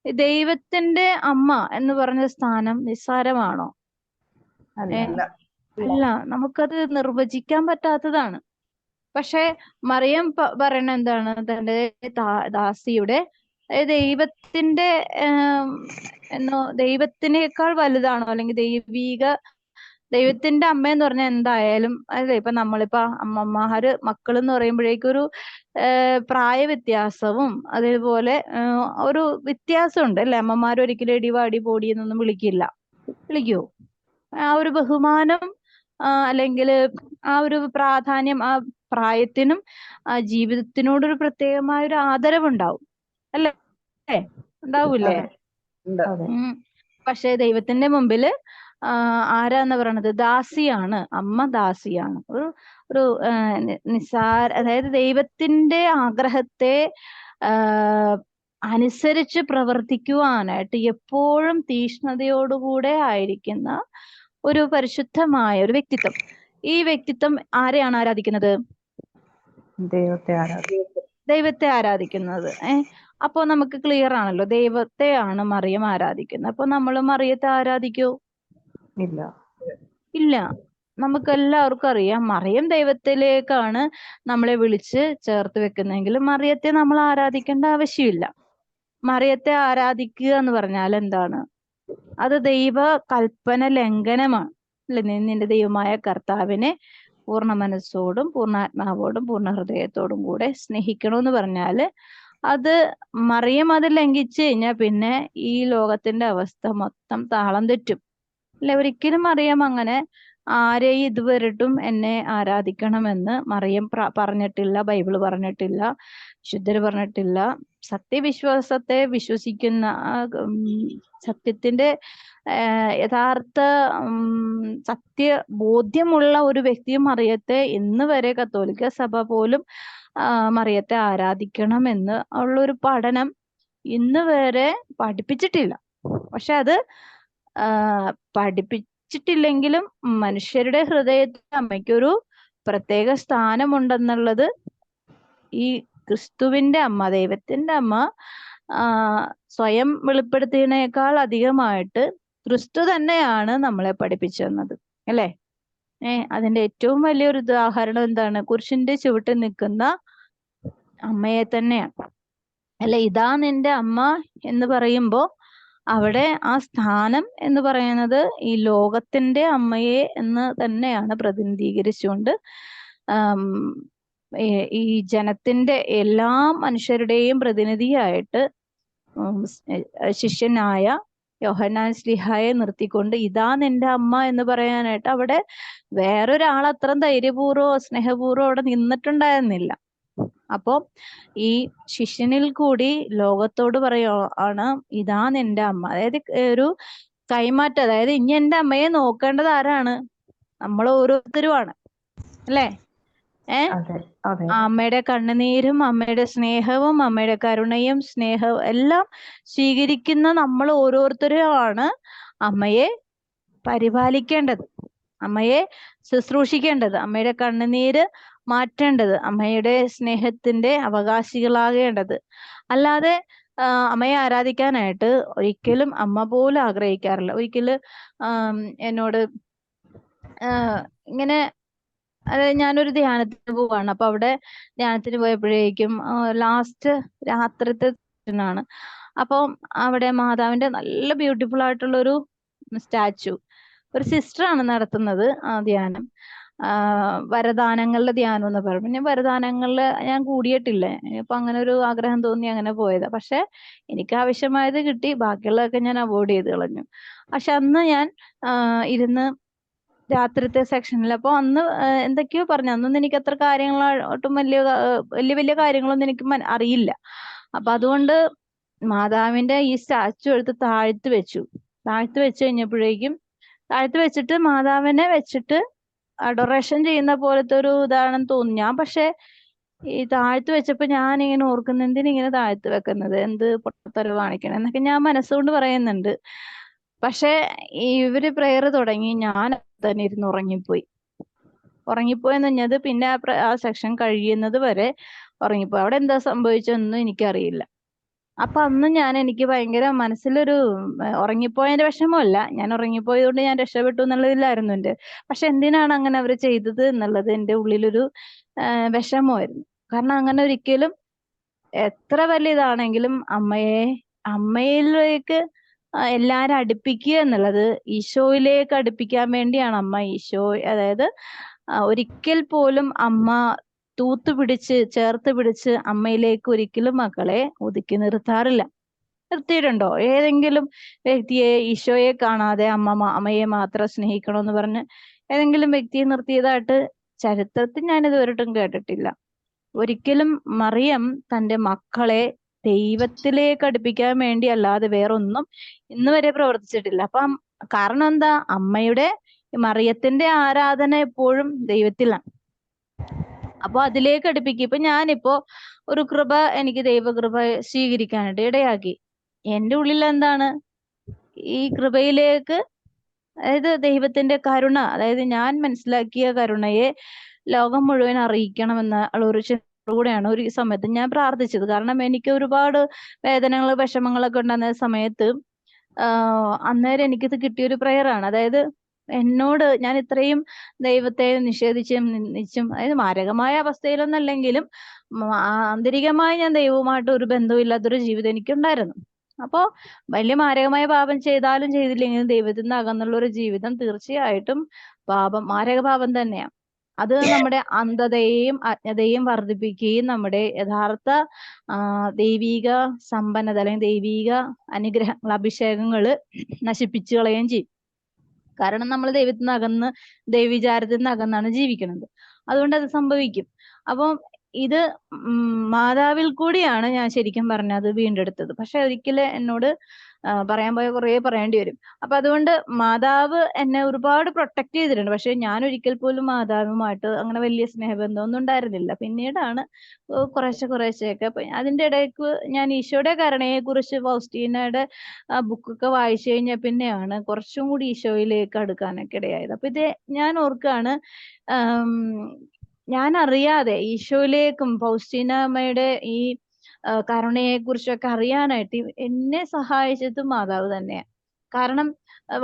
Speaker 1: ദൈവത്തിന്റെ അമ്മ എന്ന് പറഞ്ഞ സ്ഥാനം നിസ്സാരമാണോ?
Speaker 2: അല്ല.
Speaker 1: ഏ അല്ല, നമുക്കത് നിർവചിക്കാൻ പറ്റാത്തതാണ്. പക്ഷെ മറിയം പറയണ എന്താണ്? തന്റെ ദാസിയുടെ ദൈവത്തിന്റെ ദൈവത്തിനേക്കാൾ വലുതാണോ, അല്ലെങ്കിൽ ദൈവത്തിന്റെ അമ്മ എന്ന് പറഞ്ഞാൽ എന്തായാലും അല്ലെ, ഇപ്പൊ നമ്മളിപ്പോ അമ്മമാര് മക്കൾ എന്ന് പറയുമ്പോഴേക്കൊരു പ്രായ വ്യത്യാസവും അതേപോലെ ഒരു വ്യത്യാസമുണ്ട് അല്ലെ. അമ്മമാർ ഒരിക്കലും എടിവാടി പോടി എന്നൊന്നും വിളിക്കുവോ? ആ ഒരു ബഹുമാനം അല്ലെങ്കിൽ ആ ഒരു പ്രാധാന്യം ആ പ്രായത്തിനും ആ ജീവിതത്തിനോടൊരു പ്രത്യേകമായ ഒരു ആദരവുണ്ടാവും അല്ലേ? ഉണ്ടാവൂലേ? പക്ഷെ ദൈവത്തിന്റെ മുമ്പില് ആരാന്ന് പറയണത്? ദാസിയാണ്. അമ്മ ദാസിയാണ്. ഒരു അതായത് ദൈവത്തിന്റെ ആഗ്രഹത്തെ അനുസരിച്ച് പ്രവർത്തിക്കുവാനായിട്ട് എപ്പോഴും തീഷ്ണതയോടുകൂടെ ആയിരിക്കുന്ന ഒരു പരിശുദ്ധമായ ഒരു വ്യക്തിത്വം. ഈ വ്യക്തിത്വം ആരെയാണ് ആരാധിക്കുന്നത്? ദൈവത്തെ ആരാധിക്കുന്നത്. അപ്പോ നമുക്ക് ക്ലിയർ ആണല്ലോ, ദൈവത്തെയാണ് മറിയം ആരാധിക്കുന്നത്. അപ്പൊ നമ്മൾ മറിയത്തെ ആരാധിക്കോ? ഇല്ല. നമുക്ക് എല്ലാവർക്കും അറിയാം മറിയം ദൈവത്തിലേക്കാണ് നമ്മളെ വിളിച്ച് ചേർത്ത് വെക്കുന്നതെങ്കിൽ മറിയത്തെ നമ്മൾ ആരാധിക്കേണ്ട ആവശ്യമില്ല. മറിയത്തെ ആരാധിക്കുക എന്ന് പറഞ്ഞാൽ എന്താണ്? അത് ദൈവ കൽപ്പന ലംഘനമാണ് അല്ലെ. നിന്റെ ദൈവമായ കർത്താവിനെ പൂർണ്ണ മനസ്സോടും പൂർണ്ണാത്മാവോടും പൂർണ്ണ ഹൃദയത്തോടും കൂടെ സ്നേഹിക്കണമെന്ന് പറഞ്ഞാല് അത് മറിയം അത് ലംഘിച്ചു കഴിഞ്ഞാൽ പിന്നെ ഈ ലോകത്തിന്റെ അവസ്ഥ മൊത്തം താളം തെറ്റും അല്ലെ. ഒരിക്കലും മറിയം അങ്ങനെ ആരെയും ഇതുവരെട്ടും എന്നെ ആരാധിക്കണമെന്ന് മറിയം പറഞ്ഞിട്ടില്ല. ബൈബിള് പറഞ്ഞിട്ടില്ല, വിശുദ്ധര് പറഞ്ഞിട്ടില്ല. സത്യവിശ്വാസത്തെ വിശ്വസിക്കുന്ന സത്യത്തിന്റെ യഥാർത്ഥ സത്യബോധ്യമുള്ള ഒരു വ്യക്തിയും മറിയത്തെ ഇന്ന് വരെ കത്തോലിക്ക സഭ പോലും മറിയത്തെ ആരാധിക്കണമെന്ന് ഉള്ളൊരു പഠനം ഇന്ന് വരെ പഠിപ്പിച്ചിട്ടില്ല. പക്ഷെ അത് പഠിപ്പിച്ചിട്ടില്ലെങ്കിലും മനുഷ്യരുടെ ഹൃദയത്തിൽ അമ്മയ്ക്കൊരു പ്രത്യേക സ്ഥാനമുണ്ടെന്നുള്ളത് ഈ ക്രിസ്തുവിന്റെ അമ്മ, ദൈവത്തിന്റെ അമ്മ സ്വയം വെളിപ്പെടുത്തിയതിനേക്കാൾ അധികമായിട്ട് ക്രിസ്തു തന്നെയാണ് നമ്മളെ പഠിപ്പിച്ചു തന്നത് അല്ലേ. അതിന്റെ ഏറ്റവും വലിയൊരു ഉദാഹരണം എന്താണ്? കുരിശിന്റെ ചുവട്ടിൽ നിൽക്കുന്ന അമ്മയെ തന്നെയാണ് അല്ലെ. ഇതാ നിന്റെ അമ്മ എന്ന് പറയുമ്പോ അവിടെ ആ സ്ഥാനം എന്ന് പറയുന്നത് ഈ ലോകത്തിന്റെ അമ്മയെ എന്ന് തന്നെയാണ് പ്രതിനിധീകരിച്ചുകൊണ്ട് ഈ ജനത്തിന്റെ എല്ലാ മനുഷ്യരുടെയും പ്രതിനിധിയായിട്ട് ശിഷ്യനായ യോഹന്നാൻ ശ്ലീഹായെ നിർത്തിക്കൊണ്ട് ഇതാ നിന്റെ അമ്മ എന്ന് പറയാനായിട്ട് അവിടെ വേറൊരാൾ അത്ര ധൈര്യപൂർവ്വമോ സ്നേഹപൂർവ്വം അവിടെ നിന്നിട്ടുണ്ടായിരുന്നില്ല. അപ്പോ ഈ ശിഷ്യനിൽ കൂടി ലോകത്തോട് പറയുകയാണ് ഇതാ നിന്റെ അമ്മ. അതായത് ഒരു കൈമാറ്റം. അതായത് ഇനി എന്റെ അമ്മയെ നോക്കേണ്ടത് ആരാണ്? നമ്മൾ ഓരോരുത്തരുമാണ് അല്ലേ. അമ്മയുടെ കണ്ണുനീരും അമ്മയുടെ സ്നേഹവും അമ്മയുടെ കരുണയും സ്നേഹവും എല്ലാം സ്വീകരിക്കുന്ന നമ്മൾ ഓരോരുത്തരുമാണ് അമ്മയെ പരിപാലിക്കേണ്ടത്, അമ്മയെ ശുശ്രൂഷിക്കേണ്ടത്, അമ്മയുടെ കണ്ണുനീര് മാറ്റേണ്ടത്, അമ്മയുടെ സ്നേഹത്തിന്റെ അവകാശികളാകേണ്ടത്. അല്ലാതെ അമ്മയെ ആരാധിക്കാനായിട്ട് ഒരിക്കലും അമ്മ പോലും ആഗ്രഹിക്കാറില്ല. ഒരിക്കലും എന്നോട് ഇങ്ങനെ അതായത് ഞാനൊരു ധ്യാനത്തിന് പോവാണ്. അപ്പൊ അവിടെ ധ്യാനത്തിന് പോയപ്പോഴേക്കും ലാസ്റ്റ് രാത്രിത്തെ ആണ്. അപ്പം അവിടെ മാതാവിന്റെ നല്ല ബ്യൂട്ടിഫുൾ ആയിട്ടുള്ള ഒരു സ്റ്റാച്ചു ഒരു സിസ്റ്ററാണ് നടത്തുന്നത് ആ ധ്യാനം. വരദാനങ്ങളുടെ ധ്യാനം എന്ന് പറയും. ഞാൻ വരദാനങ്ങളിൽ ഞാൻ കൂടിയിട്ടില്ല. ഇപ്പൊ അങ്ങനെ ഒരു ആഗ്രഹം തോന്നി അങ്ങനെ പോയതാ. പക്ഷെ എനിക്ക് ആവശ്യമായത് കിട്ടി, ബാക്കിയുള്ളതൊക്കെ ഞാൻ അവോയ്ഡ് ചെയ്ത് കളഞ്ഞു. പക്ഷെ അന്ന് ഞാൻ ഇരുന്ന് രാത്രിത്തെ സെക്ഷനിൽ അപ്പൊ അന്ന് എന്തൊക്കെയോ പറഞ്ഞു. അന്നൊന്നും എനിക്ക് അത്ര കാര്യങ്ങളൊട്ടും വലിയ കാര്യങ്ങളൊന്നും എനിക്ക് അറിയില്ല. അപ്പൊ അതുകൊണ്ട് മാതാവിന്റെ ഈ സ്റ്റാച്ചു എടുത്ത് താഴ്ത്തി വെച്ചു കഴിഞ്ഞപ്പോഴേക്കും താഴ്ത്തി വെച്ചിട്ട് മാതാവിനെ വെച്ചിട്ട് അഡോറേഷൻ ചെയ്യുന്ന പോലത്തെ ഒരു ഇതാണെന്ന് തോന്നി. ഞാൻ പക്ഷെ ഈ താഴ്ത്തി വെച്ചപ്പോ ഞാൻ ഇങ്ങനെ ഓർക്കുന്ന എന്തിനിങ്ങനെ താഴ്ത്തി വെക്കുന്നത്, എന്ത് പൊട്ടത്തരവ് കാണിക്കണം എന്നൊക്കെ ഞാൻ മനസ്സുകൊണ്ട് പറയുന്നുണ്ട്. പക്ഷെ ഇവര് പ്രെയർ തുടങ്ങി, ഞാൻ തന്നെ ഇരുന്ന് ഉറങ്ങിപ്പോയി. ഉറങ്ങിപ്പോയെന്ന് പറഞ്ഞത് പിന്നെ ആ സെക്ഷൻ കഴിയുന്നത് വരെ ഉറങ്ങിപ്പോയി. അവിടെ എന്താ സംഭവിച്ചതെന്നും എനിക്കറിയില്ല. അപ്പൊ അന്ന് എനിക്ക് ഭയങ്കര മനസ്സിലൊരു ഉറങ്ങിപ്പോയതിന്റെ വിഷമമല്ല, ഞാൻ ഉറങ്ങിപ്പോയത് കൊണ്ട് ഞാൻ രക്ഷപ്പെട്ടു എന്നുള്ളതിലായിരുന്നു എൻ്റെ. പക്ഷെ എന്തിനാണ് അങ്ങനെ അവർ ചെയ്തത് എന്നുള്ളത് എൻ്റെ ഉള്ളിലൊരു വിഷമമായിരുന്നു. കാരണം അങ്ങനെ ഒരിക്കലും എത്ര വലിയ ഇതാണെങ്കിലും അമ്മയിലേക്ക് എല്ലാരും അടുപ്പിക്കുക എന്നുള്ളത് ഈശോയിലേക്ക് അടുപ്പിക്കാൻ വേണ്ടിയാണ് അമ്മ അതായത് ഒരിക്കൽ പോലും അമ്മ ചേർത്ത് പിടിച്ച് അമ്മയിലേക്ക് ഒരിക്കലും മക്കളെ ഒതുക്കി നിർത്താറില്ല. നിർത്തിയിട്ടുണ്ടോ? ഏതെങ്കിലും വ്യക്തിയെ ഈശോയെ കാണാതെ അമ്മയെ മാത്രം സ്നേഹിക്കണമെന്ന് പറഞ്ഞ് ഏതെങ്കിലും വ്യക്തിയെ നിർത്തിയതായിട്ട് ചരിത്രത്തിൽ ഞാൻ ഇതുവരെയിട്ടും കേട്ടിട്ടില്ല. ഒരിക്കലും മറിയം തന്റെ മക്കളെ ദൈവത്തിലേക്ക് അടുപ്പിക്കാൻ വേണ്ടി അല്ലാതെ വേറൊന്നും ഇന്ന് വരെ പ്രവർത്തിച്ചിട്ടില്ല. അപ്പം കാരണം എന്താ? മറിയത്തിന്റെ ആരാധന എപ്പോഴും ദൈവത്തിലാണ്. അപ്പൊ അതിലേക്ക് അടുപ്പിക്കും. ഇപ്പൊ ഞാനിപ്പോ ഒരു കൃപ എനിക്ക് ദൈവകൃപ സ്വീകരിക്കാനായിട്ട് ഇടയാക്കി. എൻ്റെ ഉള്ളിൽ എന്താണ്? ഈ കൃപയിലേക്ക്, അതായത് ദൈവത്തിന്റെ കരുണ, അതായത് ഞാൻ മനസ്സിലാക്കിയ കരുണയെ ലോകം മുഴുവൻ അറിയിക്കണമെന്ന ഒരു കൂടെയാണ് ഒരു സമയത്ത് ഞാൻ പ്രാർത്ഥിച്ചത്. കാരണം എനിക്ക് ഒരുപാട് വേദനകൾ വിഷമങ്ങളൊക്കെ ഉണ്ടാകുന്ന സമയത്ത് അന്നേരം എനിക്കിത് കിട്ടിയൊരു പ്രയറാണ്. അതായത് ഞാൻ ഇത്രയും ദൈവത്തെ നിഷേധിച്ചും അതായത് മാരകമായ അവസ്ഥയിലൊന്നല്ലെങ്കിലും ആന്തരികമായി ഞാൻ ദൈവവുമായിട്ട് ഒരു ബന്ധമില്ലാത്തൊരു ജീവിതം എനിക്കുണ്ടായിരുന്നു. അപ്പോ വലിയ മാരകമായ പാപം ചെയ്താലും ചെയ്തില്ലെങ്കിലും ദൈവത്തിൽ നിന്ന് അകന്നുള്ള ഒരു ജീവിതം തീർച്ചയായിട്ടും മാരക പാപം തന്നെയാണ്. അത് നമ്മുടെ അന്ധതയെയും അജ്ഞതയും വർദ്ധിപ്പിക്കുകയും നമ്മുടെ യഥാർത്ഥ ദൈവിക സമ്പന്നത അല്ലെങ്കിൽ ദൈവിക അനുഗ്രഹങ്ങൾ, അഭിഷേകങ്ങള് നശിപ്പിച്ചു കളയുകയും ചെയ്യും. കാരണം നമ്മൾ ദൈവത്തിൽ നിന്ന് ദൈവവിചാരത്തിൽ നിന്ന് അകന്നാണ് ജീവിക്കുന്നത്. അതുകൊണ്ട് അത് സംഭവിക്കും. അപ്പം ഇത് മാതാവിൽ കൂടിയാണ് ഞാൻ ശരിക്കും പറഞ്ഞത് വീണ്ടെടുത്തത്. പക്ഷെ ഒരിക്കലും എന്നോട് പറയാൻ പോയ കുറേ പറയേണ്ടി വരും. അപ്പൊ അതുകൊണ്ട് മാതാവ് എന്നെ ഒരുപാട് പ്രൊട്ടക്ട് ചെയ്തിട്ടുണ്ട്. പക്ഷെ ഞാൻ ഒരിക്കൽ പോലും മാതാവുമായിട്ട് അങ്ങനെ വലിയ സ്നേഹബന്ധമൊന്നും ഉണ്ടായിരുന്നില്ല. പിന്നീടാണ് കുറേശ്ശെയൊക്കെ. അതിന്റെ ഇടയ്ക്ക് ഞാൻ ഈശോയുടെ കരുണയെ കുറിച്ച് ഫൗസ്റ്റീനയുടെ ബുക്കൊക്കെ വായിച്ചു കഴിഞ്ഞാൽ പിന്നെയാണ് കുറച്ചും കൂടി ഈശോയിലേക്ക് അടുക്കാനൊക്കെ ഇടയായത്. അപ്പൊ ഇത് ഞാൻ ഓർക്കാണ്, ഞാൻ അറിയാതെ ഈശോയിലേക്കും ഫൗസ്റ്റീന അമ്മയുടെ ഈ കരുണയെ കുറിച്ചൊക്കെ അറിയാനായിട്ട് എന്നെ സഹായിച്ചത് മാതാവ് തന്നെയാണ്. കാരണം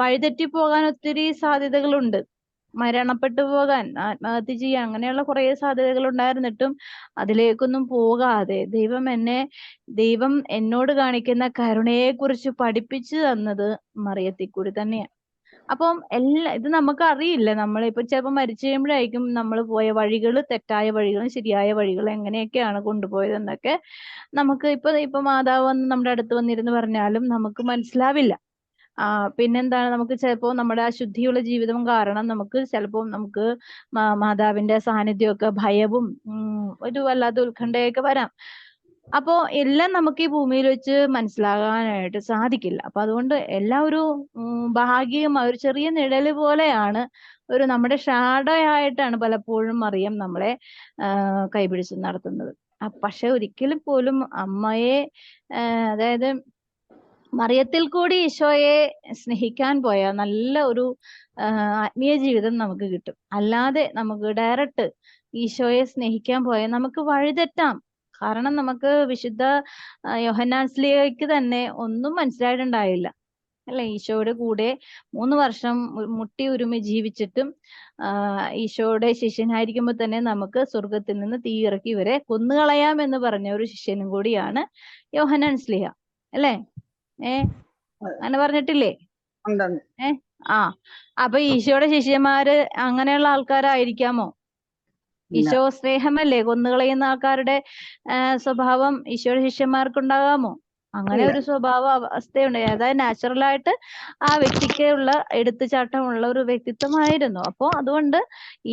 Speaker 1: വഴിതെറ്റി പോകാൻ ഒത്തിരി സാധ്യതകളുണ്ട്, മരണപ്പെട്ടു പോകാൻ, ആത്മഹത്യ ചെയ്യാൻ, അങ്ങനെയുള്ള കുറെ സാധ്യതകൾ ഉണ്ടായിരുന്നിട്ടും അതിലേക്കൊന്നും പോകാതെ ദൈവം എന്നോട് കാണിക്കുന്ന കരുണയെ കുറിച്ച് പഠിപ്പിച്ചു തന്നത് മറിയത്തിൽ കൂടി തന്നെയാണ്. അപ്പം ഇത് നമുക്ക് അറിയില്ല. നമ്മളിപ്പോ ചിലപ്പോൾ മരിച്ചു കഴിയുമ്പോഴായിരിക്കും നമ്മൾ പോയ വഴികൾ, തെറ്റായ വഴികളും ശരിയായ വഴികളും എങ്ങനെയൊക്കെയാണ് കൊണ്ടുപോയതെന്നൊക്കെ നമുക്ക് ഇപ്പൊ മാതാവ് വന്ന് നമ്മുടെ അടുത്ത് വന്നിരുന്ന് പറഞ്ഞാലും നമുക്ക് മനസ്സിലാവില്ല. പിന്നെന്താണ്, നമുക്ക് ചിലപ്പോൾ നമ്മുടെ ആ ശുദ്ധിയുള്ള ജീവിതം കാരണം നമുക്ക് മാതാവിന്റെ സാന്നിധ്യമൊക്കെ ഭയവും ഒരു വല്ലാത്ത ഉത്കണ്ഠയൊക്കെ വരാം. അപ്പോ എല്ലാം നമുക്ക് ഈ ഭൂമിയിൽ വെച്ച് മനസ്സിലാകാനായിട്ട് സാധിക്കില്ല. അപ്പൊ അതുകൊണ്ട് എല്ലാം ഒരു ഭാഗ്യം, ഒരു ചെറിയ നിഴല് പോലെയാണ്, നമ്മുടെ ഷാഡോ ആയിട്ടാണ് പലപ്പോഴും മറിയം നമ്മളെ കൈപിടിച്ച് നടത്തുന്നത്. പക്ഷെ ഒരിക്കലും പോലും അമ്മയെ, അതായത് മറിയത്തിൽ കൂടി ഈശോയെ സ്നേഹിക്കാൻ പോയാൽ നല്ല ഒരു ആത്മീയ ജീവിതം നമുക്ക് കിട്ടും. അല്ലാതെ നമുക്ക് ഡയറക്റ്റ് ഈശോയെ സ്നേഹിക്കാൻ പോയാൽ നമുക്ക് വഴിതെറ്റാം. കാരണം നമുക്ക് വിശുദ്ധ യോഹന്നാൻ സ്ലീഹയ്ക്ക് തന്നെ ഒന്നും മനസ്സിലായിട്ടുണ്ടായില്ല, അല്ലെ? ഈശോയുടെ കൂടെ 3 വർഷം മുട്ടി ഉരുമി ജീവിച്ചിട്ടും ഈശോയുടെ ശിഷ്യനായിരിക്കുമ്പോൾ തന്നെ നമുക്ക് സ്വർഗത്തിൽ നിന്ന് തീ ഇറക്കി ഇവരെ കൊന്നുകളയാം എന്ന് പറഞ്ഞ ഒരു ശിഷ്യനും കൂടിയാണ് യോഹന്നാൻ സ്ലീഹ, അല്ലേ? അങ്ങനെ പറഞ്ഞിട്ടില്ലേ? അപ്പൊ ഈശോയുടെ ശിഷ്യന്മാര് അങ്ങനെയുള്ള ആൾക്കാരായിരിക്കാമോ? ഈശോ സ്നേഹമല്ലേ? കൊന്നുകളയുന്ന ആൾക്കാരുടെ സ്വഭാവം ഈശോയുടെ ശിഷ്യന്മാർക്കുണ്ടാകാമോ? അങ്ങനെ ഒരു സ്വഭാവ അവസ്ഥയുണ്ട്. അതായത് നാച്ചുറലായിട്ട് ആ വ്യക്തിക്കുള്ള എടുത്തുചാട്ടമുള്ള ഒരു വ്യക്തിത്വമായിരുന്നു. അപ്പോൾ അതുകൊണ്ട്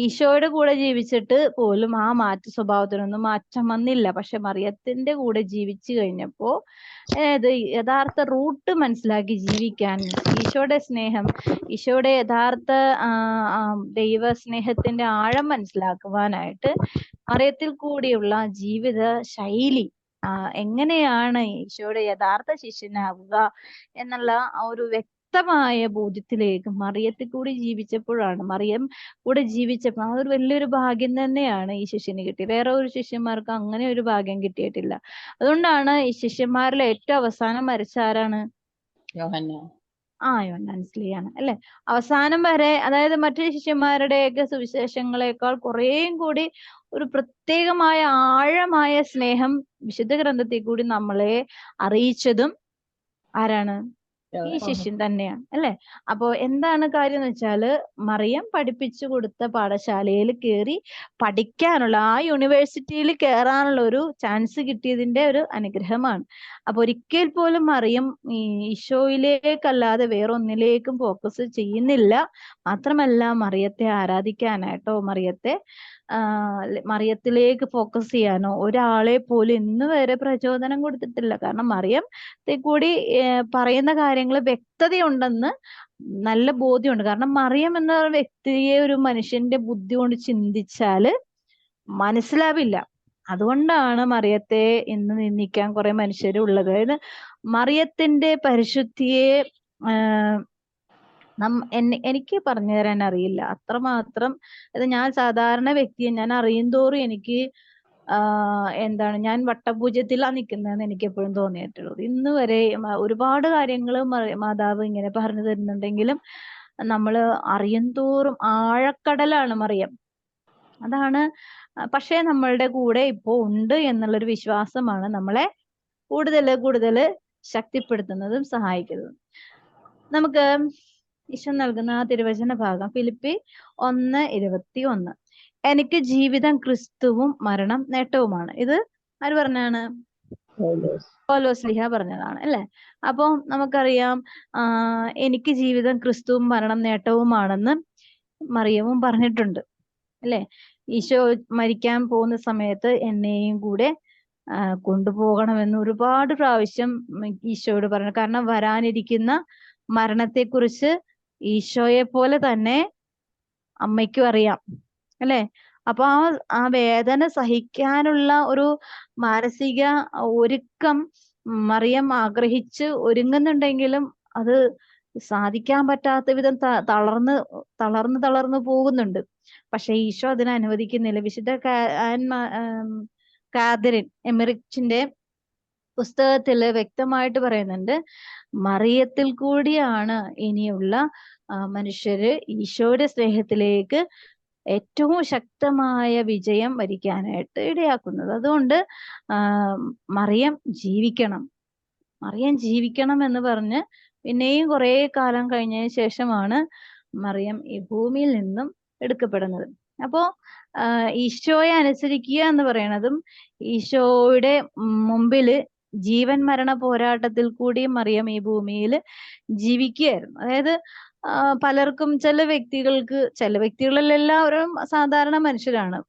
Speaker 1: ഈശോയുടെ കൂടെ ജീവിച്ചിട്ട് പോലും ആ സ്വഭാവത്തിനൊന്നും മാറ്റം വന്നില്ല. പക്ഷെ മറിയത്തിന്റെ കൂടെ ജീവിച്ചു കഴിഞ്ഞപ്പോ യഥാർത്ഥ റൂട്ട് മനസ്സിലാക്കി ജീവിക്കാൻ, ഈശോയുടെ സ്നേഹം, ഈശോയുടെ യഥാർത്ഥ ദൈവ സ്നേഹത്തിന്റെ ആഴം മനസ്സിലാക്കുവാനായിട്ട് മറിയത്തിൽ കൂടിയുള്ള ജീവിത ശൈലി, എങ്ങനെയാണ് ഈശോയുടെ യഥാർത്ഥ ശിഷ്യനാവുക എന്നുള്ള ഒരു വ്യക്തമായ ബോധ്യത്തിലേക്ക് മറിയത്തിൽ കൂടി ജീവിച്ചപ്പോഴാണ്, മറിയം കൂടെ ജീവിച്ചപ്പോൾ അതൊരു വലിയൊരു ഭാഗ്യം തന്നെയാണ് ഈ ശിഷ്യന് കിട്ടി. വേറെ ഒരു ശിഷ്യന്മാർക്ക് അങ്ങനെ ഒരു ഭാഗ്യം കിട്ടിയിട്ടില്ല. അതുകൊണ്ടാണ് ഈ ശിഷ്യന്മാരിൽ ഏറ്റവും അവസാനം മരിച്ച ആരാണ്?
Speaker 3: യോഹന്നാൻ.
Speaker 1: യോഹന്നാൻ സ്ലീഹാണ് അല്ലെ. അവസാനം വരെ, അതായത് മറ്റു ശിഷ്യന്മാരുടെയൊക്കെ സുവിശേഷങ്ങളെക്കാൾ കുറേയും കൂടി ഒരു പ്രത്യേകമായ ആഴമായ സ്നേഹം വിശുദ്ധ ഗ്രന്ഥത്തിൽ കൂടി നമ്മളെ അറിയിച്ചതും ആരാണ്? ഈ ശിഷ്യൻ തന്നെയാണ് അല്ലെ. അപ്പോ എന്താണ് കാര്യം എന്ന് വെച്ചാല്, മറിയം പഠിപ്പിച്ചു കൊടുത്ത പാഠശാലയിൽ കയറി പഠിക്കാനുള്ള, ആ യൂണിവേഴ്സിറ്റിയിൽ കയറാനുള്ള ഒരു ചാൻസ് കിട്ടിയതിന്റെ ഒരു അനുഗ്രഹമാണ്. അപ്പൊ ഒരിക്കൽ പോലും മറിയം ഈ ഈശോയിലേക്കല്ലാതെ വേറൊന്നിലേക്കും ഫോക്കസ് ചെയ്യുന്നില്ല. മാത്രമല്ല മറിയത്തെ ആരാധിക്കാനായിട്ടോ മറിയത്തിലേക്ക് ഫോക്കസ് ചെയ്യാനോ ഒരാളെ പോലും ഇന്ന് വരെ പ്രചോദനം കൊടുത്തിട്ടില്ല. കാരണം മറിയത്തെ കൂടി പറയുന്ന കാര്യങ്ങൾ വ്യക്തതയുണ്ടെന്ന് നല്ല ബോധ്യമുണ്ട്. കാരണം മറിയം എന്ന വ്യക്തിയെ ഒരു മനുഷ്യന്റെ ബുദ്ധി കൊണ്ട് ചിന്തിച്ചാല് മനസ്സിലാവില്ല. അതുകൊണ്ടാണ് മറിയത്തെ ഇന്ന് നിന്ദിക്കാൻ കുറെ മനുഷ്യരുള്ളത്. അതായത് മറിയത്തിന്റെ പരിശുദ്ധിയെ എനിക്ക് പറഞ്ഞു തരാൻ അറിയില്ല, അത്രമാത്രം. അത് ഞാൻ സാധാരണ വ്യക്തിയെ ഞാൻ അറിയും തോറും എനിക്ക് എന്താണ്, ഞാൻ വട്ടപൂജ്യത്തിലാണ് നിൽക്കുന്നതെന്ന് എനിക്ക് എപ്പോഴും തോന്നിയിട്ടുള്ളത്. ഇന്ന് വരെ ഒരുപാട് കാര്യങ്ങൾ മാതാവ് ഇങ്ങനെ പറഞ്ഞു തരുന്നുണ്ടെങ്കിലും നമ്മൾ അറിയും തോറും ആഴക്കടലാണ് മറിയം. അതാണ്. പക്ഷേ നമ്മളുടെ കൂടെ ഇപ്പോ ഉണ്ട് എന്നുള്ളൊരു വിശ്വാസമാണ് നമ്മളെ കൂടുതൽ ശക്തിപ്പെടുത്തുന്നതും സഹായിക്കുന്നതും. നമുക്ക് ഈശോ നൽകുന്ന ആ തിരുവചന ഭാഗം ഫിലിപ്പി 1:21. എനിക്ക് ജീവിതം ക്രിസ്തുവും മരണം നേട്ടവുമാണ്. ഇത് ആര് പറഞ്ഞാണ്? പൗലോസ് ലീഹ പറഞ്ഞതാണ് അല്ലെ. അപ്പൊ നമുക്കറിയാം, എനിക്ക് ജീവിതം ക്രിസ്തുവും മരണം നേട്ടവുമാണെന്ന് മറിയവും പറഞ്ഞിട്ടുണ്ട് അല്ലെ. ഈശോ മരിക്കാൻ പോകുന്ന സമയത്ത് എന്നെയും കൂടെ കൊണ്ടുപോകണമെന്ന് ഒരുപാട് പ്രാവശ്യം ഈശോയോട് പറഞ്ഞു. കാരണം വരാനിരിക്കുന്ന മരണത്തെക്കുറിച്ച് ഈശോയെ പോലെ തന്നെ അമ്മയ്ക്കും അറിയാം അല്ലെ. അപ്പൊ ആ വേദന സഹിക്കാനുള്ള ഒരു മാനസിക ഒരുക്കം മറിയം ആഗ്രഹിച്ച് ഒരുങ്ങുന്നുണ്ടെങ്കിലും അത് സാധിക്കാൻ പറ്റാത്ത വിധം തളർന്നു പോകുന്നുണ്ട്. പക്ഷെ ഈശോ അതിനെ അനുവദിക്കുന്നില്ല. വിശുദ്ധ കാതറിൻ എമറിച്ചിന്റെ പുസ്തകത്തില് വ്യക്തമായിട്ട് പറയുന്നുണ്ട്, മറിയത്തിൽ കൂടിയാണ് ഇനിയുള്ള മനുഷ്യര് ഈശോയുടെ സ്നേഹത്തിലേക്ക് ഏറ്റവും ശക്തമായ വിജയം വരിക്കാനായിട്ട് ഇടയാക്കുന്നത്. അതുകൊണ്ട് മറിയം ജീവിക്കണം എന്ന് പറഞ്ഞ് പിന്നെയും കുറെ കാലം കഴിഞ്ഞതിന് ശേഷമാണ് മറിയം ഈ ഭൂമിയിൽ നിന്നും എടുക്കപ്പെടുന്നത്. അപ്പോ ഈശോയെ അനുസരിക്കുക എന്ന് പറയുന്നതും ഈശോയുടെ മുമ്പില് ജീവൻ മരണ പോരാട്ടത്തിൽ കൂടി മറിയം ഈ ഭൂമിയിൽ ജീവിക്കുകയായിരുന്നു. അതായത് പലർക്കും, ചില വ്യക്തികളിലെല്ലാവരും സാധാരണ മനുഷ്യരാണ്.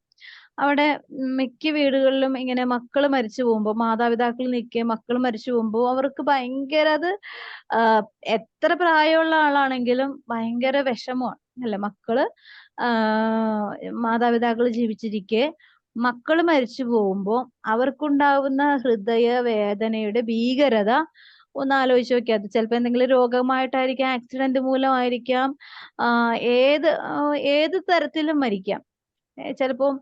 Speaker 1: അവിടെ മിക്ക വീടുകളിലും ഇങ്ങനെ മക്കള് മരിച്ചു പോകുമ്പോൾ, മാതാപിതാക്കൾ നിൽക്കുക മക്കൾ മരിച്ചു പോകുമ്പോൾ അവർക്ക് ഭയങ്കര, അത് എത്ര പ്രായമുള്ള ആളാണെങ്കിലും ഭയങ്കര വിഷമമാണ് അല്ലെ. മാതാപിതാക്കൾ ജീവിച്ചിരിക്കെ മക്കള് മരിച്ചു പോകുമ്പോൾ അവർക്കുണ്ടാവുന്ന ഹൃദയ വേദനയുടെ ഭീകരത ഒന്ന് ആലോചിച്ച് നോക്കിയാൽ, അത് ചിലപ്പോൾ എന്തെങ്കിലും രോഗമായിട്ടായിരിക്കാം, ആക്സിഡന്റ് മൂലമായിരിക്കാം, ഏത് തരത്തിലും മരിക്കാം. ചിലപ്പോൾ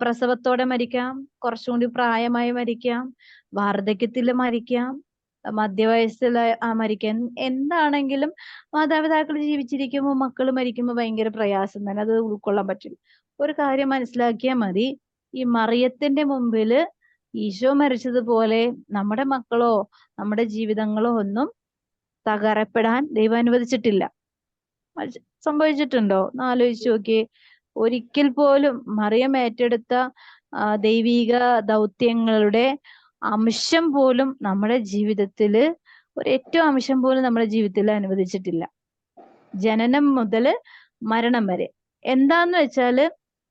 Speaker 1: പ്രസവത്തോടെ മരിക്കാം, കുറച്ചുകൂടി പ്രായമായി മരിക്കാം, വാർദ്ധക്യത്തിൽ മരിക്കാം, മധ്യവയസ്സിൽ മരിക്കാം. എന്താണെങ്കിലും മാതാപിതാക്കൾ ജീവിച്ചിരിക്കുമ്പോൾ മക്കൾ മരിക്കുമ്പോൾ ഭയങ്കര പ്രയാസം തന്നെ, അത് ഉൾക്കൊള്ളാൻ പറ്റില്ല. ഒരു കാര്യം മനസ്സിലാക്കിയാൽ മതി, ഈ മറിയത്തിന്റെ മുമ്പില് ഈശോ മരിച്ചതുപോലെ നമ്മുടെ മക്കളോ നമ്മുടെ ജീവിതങ്ങളോ ഒന്നും തകരപ്പെടാൻ ദൈവം അനുവദിച്ചിട്ടില്ല. സംഭവിച്ചിട്ടുണ്ടോ എന്ന് ആലോചിച്ച് നോക്കിയേ. ഒരിക്കൽ പോലും മറിയം ഏറ്റെടുത്ത ദൈവിക ദൗത്യങ്ങളുടെ അംശം പോലും നമ്മുടെ ജീവിതത്തില്, ഏറ്റവും അംശം പോലും നമ്മുടെ ജീവിതത്തിൽ അനുവദിച്ചിട്ടില്ല, ജനനം മുതൽ മരണം വരെ. എന്താന്ന് വെച്ചാല്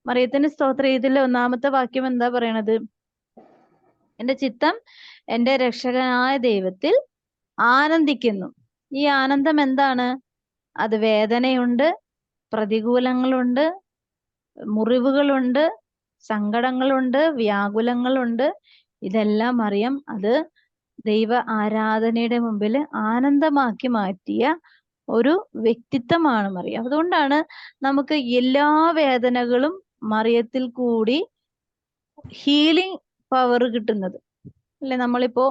Speaker 1: മറിയത്തിന് സ്തോത്രം, ഇതിലെ 1-ാമത്തെ വാക്യം എന്താ പറയണത്? എന്റെ ചിത്തം എന്റെ രക്ഷകനായ ദൈവത്തിൽ ആനന്ദിക്കുന്നു. ഈ ആനന്ദം എന്താണ്? അത് വേദനയുണ്ട്, പ്രതികൂലങ്ങളുണ്ട്, മുറിവുകളുണ്ട്, സങ്കടങ്ങളുണ്ട്, വ്യാകുലങ്ങളുണ്ട്. ഇതെല്ലാം അറിയാം. അത് ദൈവ ആരാധനയുടെ മുമ്പിൽ ആനന്ദമാക്കി മാറ്റിയ ഒരു വ്യക്തിത്വമാണ് മറിയം. അതുകൊണ്ടാണ് നമുക്ക് എല്ലാ വേദനകളും മറിയത്തിൽ കൂടി ഹീലിംഗ് പവർ കിട്ടുന്നത്. അല്ലെ, നമ്മളിപ്പോ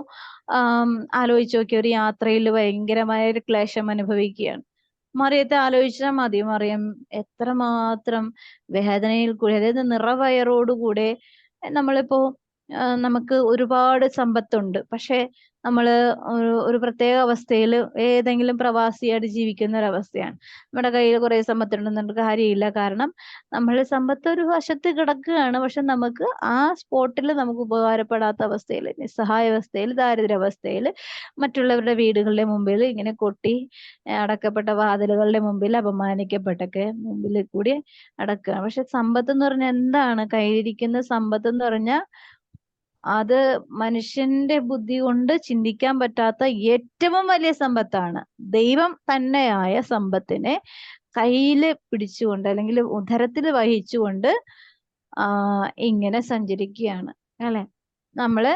Speaker 1: ആലോചിച്ച് നോക്കിയ ഒരു യാത്രയിൽ ഭയങ്കരമായ ഒരു ക്ലേശം അനുഭവിക്കുകയാണ്. മറിയത്തെ ആലോചിച്ചാൽ മതി. മറിയം എത്രമാത്രം വേദനയിൽ കൂടി, അതായത് നിറവയറോടുകൂടെ നമ്മളിപ്പോ നമുക്ക് ഒരുപാട് സമ്പത്തുണ്ട്, പക്ഷെ നമ്മള് ഒരു പ്രത്യേക അവസ്ഥയിൽ ഏതെങ്കിലും പ്രവാസിയായിട്ട് ജീവിക്കുന്ന ഒരു അവസ്ഥയാണ്. നമ്മുടെ കയ്യിൽ കുറെ സമ്പത്തുണ്ടെന്നുണ്ട് കാര്യമില്ല. കാരണം നമ്മൾ സമ്പത്ത് ഒരു വശത്ത് കിടക്കുകയാണ്, പക്ഷെ നമുക്ക് ആ സ്പോട്ടിൽ നമുക്ക് ഉപകാരപ്പെടാത്ത അവസ്ഥയിൽ, നിസ്സഹായാവസ്ഥയിൽ, ദാരിദ്ര്യാവസ്ഥയിൽ, മറ്റുള്ളവരുടെ വീടുകളുടെ മുമ്പിൽ ഇങ്ങനെ കൊട്ടി അടക്കപ്പെട്ട വാതിലുകളുടെ മുമ്പിൽ അപമാനിക്കപ്പെട്ടൊക്കെ മുമ്പിൽ കൂടി അടക്കുകയാണ്. പക്ഷെ സമ്പത്ത് എന്ന് പറഞ്ഞാൽ എന്താണ്? കയ്യിലിരിക്കുന്ന സമ്പത്ത് എന്ന് പറഞ്ഞാൽ അത് മനുഷ്യന്റെ ബുദ്ധി കൊണ്ട് ചിന്തിക്കാൻ പറ്റാത്ത ഏറ്റവും വലിയ സമ്പത്താണ്. ദൈവം തന്നെയായ സമ്പത്തിനെ കയ്യില് പിടിച്ചുകൊണ്ട് അല്ലെങ്കിൽ ഉദരത്തിൽ വഹിച്ചുകൊണ്ട് ഇങ്ങനെ സഞ്ചരിക്കുകയാണ് അല്ലെ. നമ്മള്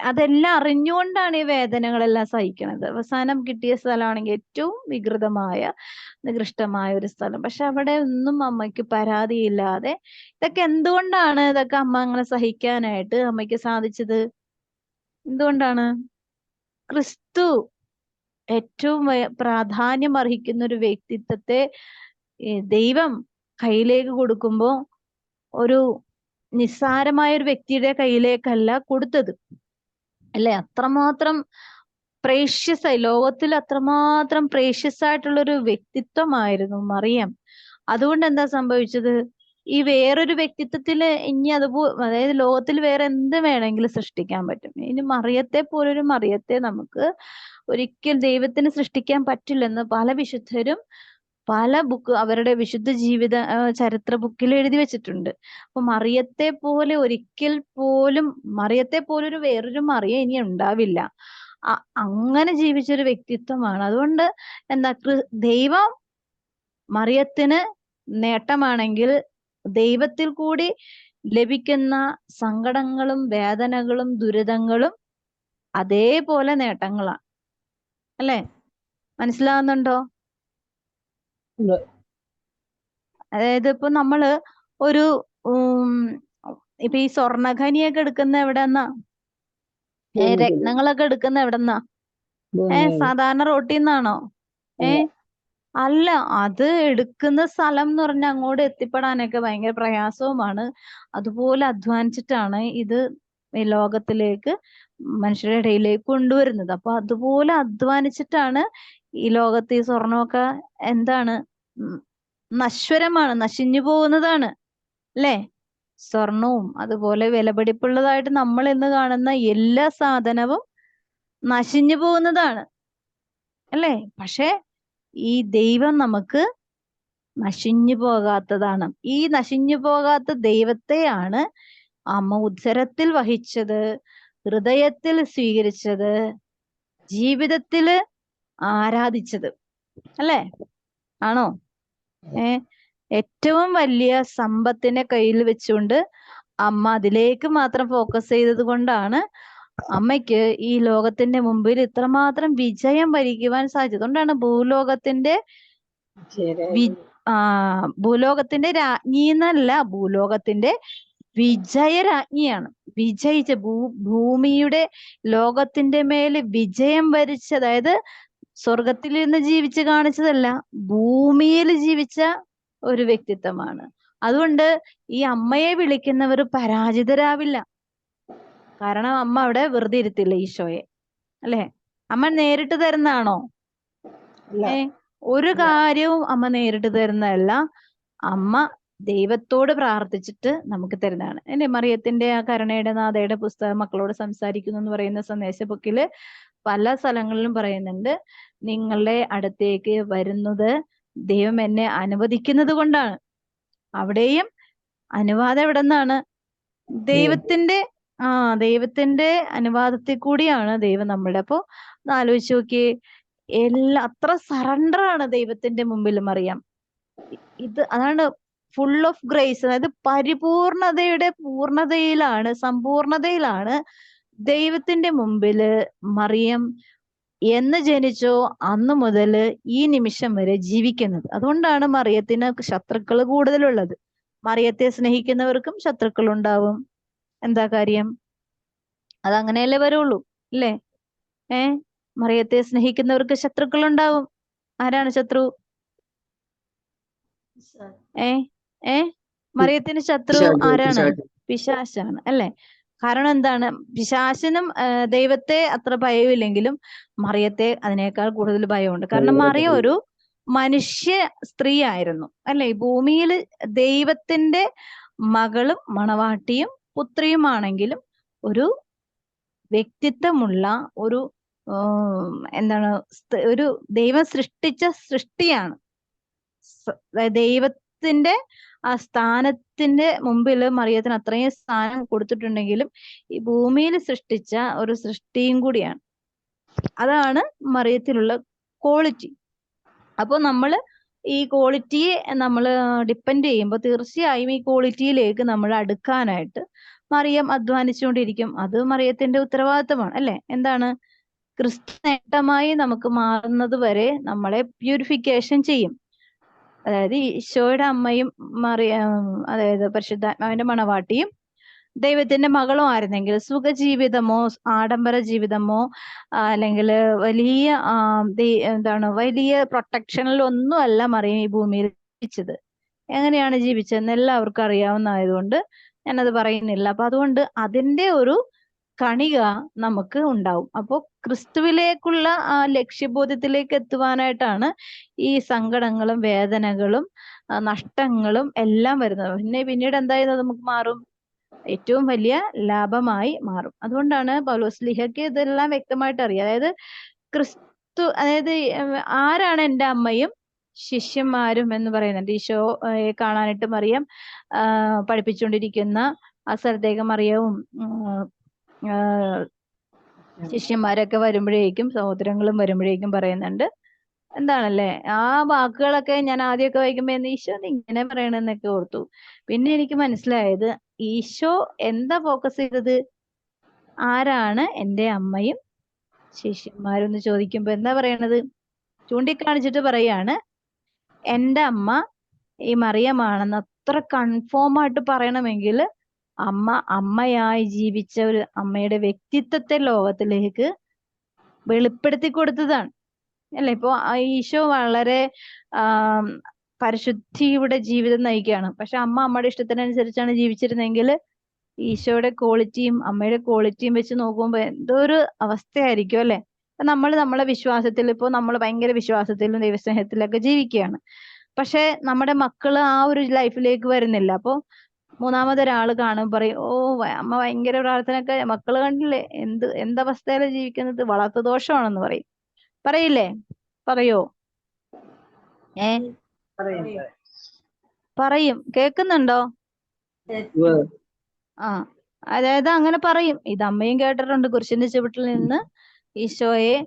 Speaker 1: അതെല്ലാം അറിഞ്ഞുകൊണ്ടാണ് ഈ വേദനകളെല്ലാം സഹിക്കുന്നത്. അവസാനം കിട്ടിയ സ്ഥലമാണെങ്കിൽ ഏറ്റവും വികൃതമായ നികൃഷ്ടമായ ഒരു സ്ഥലം. പക്ഷെ അവിടെ ഒന്നും അമ്മയ്ക്ക് പരാതിയില്ലാതെ ഇതൊക്കെ എന്തുകൊണ്ടാണ് ഇതൊക്കെ അമ്മ അങ്ങനെ സഹിക്കാനായിട്ട് അമ്മയ്ക്ക് സാധിച്ചത്? എന്തുകൊണ്ടാണ്? ക്രിസ്തു ഏറ്റവും പ്രാധാന്യം അർഹിക്കുന്ന ഒരു വ്യക്തിത്വത്തെ ദൈവം കയ്യിലേക്ക് കൊടുക്കുമ്പോ ഒരു നിസ്സാരമായ ഒരു വ്യക്തിയുടെ കയ്യിലേക്കല്ല കൊടുത്തത് അല്ലെ. അത്രമാത്രം പ്രേഷ്യസ് ആയി, ലോകത്തിൽ അത്രമാത്രം പ്രേഷ്യസ് ആയിട്ടുള്ള ഒരു വ്യക്തിത്വമായിരുന്നു മറിയം. അതുകൊണ്ട് എന്താ സംഭവിച്ചത്? ഈ വേറൊരു വ്യക്തിത്വത്തില് ഇനി അതായത് ലോകത്തിൽ വേറെ എന്ത് വേണമെങ്കിലും സൃഷ്ടിക്കാൻ പറ്റും. ഇനി മറിയത്തെ പോലൊരു മറിയത്തെ നമുക്ക് ഒരിക്കൽ ദൈവത്തിന് സൃഷ്ടിക്കാൻ പറ്റില്ലെന്ന് പല വിശുദ്ധരും പല അവരുടെ വിശുദ്ധ ജീവിത ചരിത്ര ബുക്കിൽ എഴുതി വെച്ചിട്ടുണ്ട്. അപ്പൊ മറിയത്തെ പോലെ ഒരിക്കൽ പോലും മറിയത്തെ പോലൊരു വേറൊരു മറിയം ഇനി ഉണ്ടാവില്ല. അങ്ങനെ ജീവിച്ചൊരു വ്യക്തിത്വമാണ്. അതുകൊണ്ട് എന്താ, ദൈവം മറിയത്തിന് നേട്ടമാണെങ്കിൽ ദൈവത്തിൽ കൂടി ലഭിക്കുന്ന സങ്കടങ്ങളും വേദനകളും ദുരിതങ്ങളും അതേപോലെ നേട്ടങ്ങളാണ് അല്ലെ. മനസ്സിലാവുന്നുണ്ടോ? അതായത് ഇപ്പൊ നമ്മള് ഒരു ഇപ്പൊ ഈ സ്വർണ്ണഖനിയൊക്കെ എടുക്കുന്ന എവിടെന്നാ? രത്നങ്ങളൊക്കെ എടുക്കുന്ന എവിടെന്നാ? സാധാരണ റോട്ടിൽ നിന്നാണോ? അല്ല, അത് എടുക്കുന്ന സ്ഥലം എന്ന് പറഞ്ഞാൽ അങ്ങോട്ട് എത്തിപ്പെടാനൊക്കെ ഭയങ്കര പ്രയാസവുമാണ്. അതുപോലെ അധ്വാനിച്ചിട്ടാണ് ഇത് ഈ ലോകത്തിലേക്ക് മനുഷ്യരുടെ ഇടയിലേക്ക് കൊണ്ടുവരുന്നത്. അപ്പൊ അതുപോലെ അധ്വാനിച്ചിട്ടാണ് ഈ ലോകത്ത് ഈ സ്വർണമൊക്കെ എന്താണ്, നശ്വരമാണ്, നശിഞ്ഞു പോകുന്നതാണ് അല്ലേ. സ്വർണവും അതുപോലെ വിലപിടിപ്പുള്ളതായിട്ട് നമ്മൾ ഇന്ന് കാണുന്ന എല്ലാ സാധനവും നശിഞ്ഞു പോകുന്നതാണ് അല്ലേ. പക്ഷെ ഈ ദൈവം നമുക്ക് നശിഞ്ഞു പോകാത്തതാണ്. ഈ നശിഞ്ഞു പോകാത്ത ദൈവത്തെയാണ് അമ്മ ഉദരത്തിൽ വഹിച്ചത്, ഹൃദയത്തിൽ സ്വീകരിച്ചത്, ജീവിതത്തില് ആരാധിച്ചത് അല്ലേ. ആണോ? ഏറ്റവും വലിയ സമ്പത്തിനെ കയ്യിൽ വെച്ചുകൊണ്ട് അമ്മ അതിലേക്ക് മാത്രം ഫോക്കസ് ചെയ്തത് കൊണ്ടാണ് അമ്മയ്ക്ക് ഈ ലോകത്തിന്റെ മുമ്പിൽ ഇത്രമാത്രം വിജയം വരിക്കുവാൻ സാധിച്ചത്. അതുകൊണ്ടാണ് ഭൂലോകത്തിന്റെ രാജ്ഞി എന്നല്ല, ഭൂലോകത്തിന്റെ വിജയരാജ്ഞിയാണ്. വിജയിച്ച ഭൂമിയുടെ ലോകത്തിന്റെ മേല് വിജയം വരിച്ച, അതായത് സ്വർഗത്തിൽ നിന്ന് ജീവിച്ച് കാണിച്ചതല്ല, ഭൂമിയിൽ ജീവിച്ച ഒരു വ്യക്തിത്വമാണ്. അതുകൊണ്ട് ഈ അമ്മയെ വിളിക്കുന്നവർ പരാജിതരാവില്ല. കാരണം അമ്മ അവിടെ വെറുതെ ഇരുത്തില്ല ഈശോയെ അല്ലെ. അമ്മ നേരിട്ട് തരുന്നതാണോ? ഒരു കാര്യവും അമ്മ നേരിട്ട് തരുന്നതല്ല. അമ്മ ദൈവത്തോട് പ്രാർത്ഥിച്ചിട്ട് നമുക്ക് തരുന്നതാണ്. അല്ലെ. മറിയത്തിന്റെ ആ കരുണയുടെ നാഥയുടെ പുസ്തകം മക്കളോട് സംസാരിക്കുന്നു എന്ന് പറയുന്ന സന്ദേശ ബുക്കില് പല സ്ഥലങ്ങളിലും പറയുന്നുണ്ട്, നിങ്ങളുടെ അടുത്തേക്ക് വരുന്നത് ദൈവം എന്നെ അനുവദിക്കുന്നത് കൊണ്ടാണ്. അവിടെയും അനുവാദം എവിടെ നിന്നാണ്? ദൈവത്തിന്റെ അനുവാദത്തിൽ കൂടിയാണ് ദൈവം നമ്മളുടെ. അപ്പൊ ആലോചിച്ച് നോക്കിയേ, അത്ര സറണ്ടർ ആണ് ദൈവത്തിന്റെ മുമ്പിൽ മറിയാം. അതാണ് ഫുൾ ഓഫ് ഗ്രേസ്, അതായത് പരിപൂർണതയുടെ സമ്പൂർണതയിലാണ് ദൈവത്തിന്റെ മുമ്പില് മറിയം എന്ന് ജനിച്ചോ അന്നു മുതൽ ഈ നിമിഷം വരെ ജീവിക്കുന്നത്. അതുകൊണ്ടാണ് മറിയത്തിന് ശത്രുക്കൾ കൂടുതലുള്ളത്. മറിയത്തെ സ്നേഹിക്കുന്നവർക്കും ശത്രുക്കൾ ഉണ്ടാവും. എന്താ കാര്യം? അതങ്ങനെയല്ലേ വരുള്ളൂ, അല്ലേ? മറിയത്തെ സ്നേഹിക്കുന്നവർക്ക് ശത്രുക്കൾ ഉണ്ടാവും. ആരാണ് ശത്രു? മറിയത്തിന് ശത്രു ആരാണ്? പിശാചാണ്, അല്ലേ? കാരണം എന്താണ്? പിശാചിനും ദൈവത്തെ അത്ര ഭയമില്ലെങ്കിലും മറിയത്തെ അതിനേക്കാൾ കൂടുതൽ ഭയമുണ്ട്. കാരണം മറിയം ഒരു മനുഷ്യ സ്ത്രീ ആയിരുന്നു, അല്ലെ? ഭൂമിയിൽ ദൈവത്തിന്റെ മകളും മണവാട്ടിയും പുത്രിയുമാണെങ്കിലും ഒരു വ്യക്തിത്വമുള്ള ഒരു എന്താണ്, ഒരു ദൈവം സൃഷ്ടിച്ച സൃഷ്ടിയാണ്. ദൈവത്തിന്റെ ആ സ്ഥാനത്തിന്റെ മുമ്പിൽ മറിയത്തിന് അത്രയും സ്ഥാനം കൊടുത്തിട്ടുണ്ടെങ്കിലും ഈ ഭൂമിയിൽ സൃഷ്ടിച്ച ഒരു സൃഷ്ടിയും കൂടിയാണ്. അതാണ് മറിയത്തിലുള്ള ക്വാളിറ്റി. അപ്പോൾ നമ്മൾ ഈ ക്വാളിറ്റിയെ നമ്മൾ ഡിപ്പെൻഡ് ചെയ്യുമ്പോൾ തീർച്ചയായും ഈ ക്വാളിറ്റിയിലേക്ക് നമ്മൾ അടുക്കാനായിട്ട് മറിയം അധ്വാനിച്ചുകൊണ്ടിരിക്കും. അത് മറിയത്തിന്റെ ഉത്തരവാദിത്തമാണ്, അല്ലെ? എന്താണ്? ക്രിസ്തു നേട്ടമായി നമുക്ക് മാറുന്നത് വരെ നമ്മളെ പ്യൂരിഫിക്കേഷൻ ചെയ്യും. അതായത് ഈശോയുടെ അമ്മയും അതായത് പരിശുദ്ധാത്മാവിന്റെ മണവാട്ടിയും ദൈവത്തിന്റെ മകളും ആയിരുന്നെങ്കിൽ സുഖജീവിതമോ ആഡംബര ജീവിതമോ അല്ലെങ്കിൽ വലിയ വലിയ പ്രൊട്ടക്ഷനിലൊന്നും അല്ല മറിയം ഈ ഭൂമിയിൽ ജീവിച്ചത്. എങ്ങനെയാണ് ജീവിച്ചതെന്ന് എല്ലാവർക്കും അറിയാവുന്നതായതുകൊണ്ട് ഞാനത് പറയുന്നില്ല. അപ്പൊ അതുകൊണ്ട് അതിന്റെ ഒരു കണിക നമുക്ക് ഉണ്ടാവും. അപ്പോൾ ക്രിസ്തുവിലേക്കുള്ള ആ ലക്ഷ്യബോധത്തിലേക്ക് എത്തുവാനായിട്ടാണ് ഈ സങ്കടങ്ങളും വേദനകളും നഷ്ടങ്ങളും എല്ലാം വരുന്നത്. പിന്നീട് എന്തായാലും നമുക്ക് മാറും? ഏറ്റവും വലിയ ലാഭമായി മാറും. അതുകൊണ്ടാണ് പൗലോസ്ലീഹയ്ക്ക് ഇതെല്ലാം വ്യക്തമായിട്ട് അറിയാം. അതായത് ക്രിസ്തു, അതായത് ആരാണ് എൻ്റെ അമ്മയും ശിഷ്യന്മാരും എന്ന് പറയുന്നുണ്ട്. ഈശോയെ കാണാനായിട്ട് മറിയം പഠിപ്പിച്ചുകൊണ്ടിരിക്കുന്ന ആ സ്ഥലത്തേക്ക് മറിയവും ശിഷ്യന്മാരൊക്കെ വരുമ്പോഴേക്കും സഹോദരങ്ങളും വരുമ്പോഴേക്കും പറയുന്നുണ്ട്, എന്താണല്ലേ ആ വാക്കുകളൊക്കെ ഞാൻ ആദ്യമൊക്കെ വായിക്കുമ്പോ ഈശോ ഇങ്ങനെ പറയണെന്നൊക്കെ ഓർത്തു. പിന്നെ എനിക്ക് മനസ്സിലായത് ഈശോ എന്താ ഫോക്കസ് ചെയ്തത്? ആരാണ് എൻ്റെ അമ്മയും ശിഷ്യന്മാരും എന്ന് ചോദിക്കുമ്പോ എന്താ പറയണത്? ചൂണ്ടിക്കാണിച്ചിട്ട് പറയാണ് എൻ്റെ അമ്മ ഈ മറിയമാണെന്ന് അത്ര കൺഫേം ആയിട്ട് പറയണമെങ്കിൽ അമ്മ അമ്മയായി ജീവിച്ച ഒരു അമ്മയുടെ വ്യക്തിത്വത്തെ ലോകത്തിലേക്ക് വെളിപ്പെടുത്തി കൊടുത്തതാണ്, അല്ലെ? ഇപ്പൊ ഈശോ വളരെ പരിശുദ്ധിയുടെ ജീവിതം നയിക്കുകയാണ്. പക്ഷെ അമ്മ അമ്മയുടെ ഇഷ്ടത്തിനനുസരിച്ചാണ് ജീവിച്ചിരുന്നെങ്കിൽ ഈശോയുടെ ക്വാളിറ്റിയും അമ്മയുടെ ക്വാളിറ്റിയും വെച്ച് നോക്കുമ്പോൾ എന്തോ ഒരു അവസ്ഥയായിരിക്കും, അല്ലെ? നമ്മളെ വിശ്വാസത്തിൽ ഇപ്പൊ നമ്മൾ ഭയങ്കര വിശ്വാസത്തിലും ദൈവസ്നേഹത്തിലൊക്കെ ജീവിക്കുകയാണ്. പക്ഷെ നമ്മുടെ മക്കള് ആ ഒരു ലൈഫിലേക്ക് വരുന്നില്ല. അപ്പൊ മൂന്നാമതൊരാള് കാണുമ്പോൾ പറയും, ഓ അമ്മ ഭയങ്കര പ്രാർത്ഥനയൊക്കെ, മക്കള് കണ്ടില്ലേ എന്തവസ്ഥയില ജീവിക്കുന്നത്, വളർത്തു ദോഷമാണെന്ന് പറയില്ലേ? പറയോ? പറയും. കേക്കുന്നുണ്ടോ? അതായത് അങ്ങനെ പറയും. ഇത് അമ്മയും കേട്ടിട്ടുണ്ട്. കുരിശിന്റെ ചുവട്ടിൽ നിന്ന് ഈശോയെ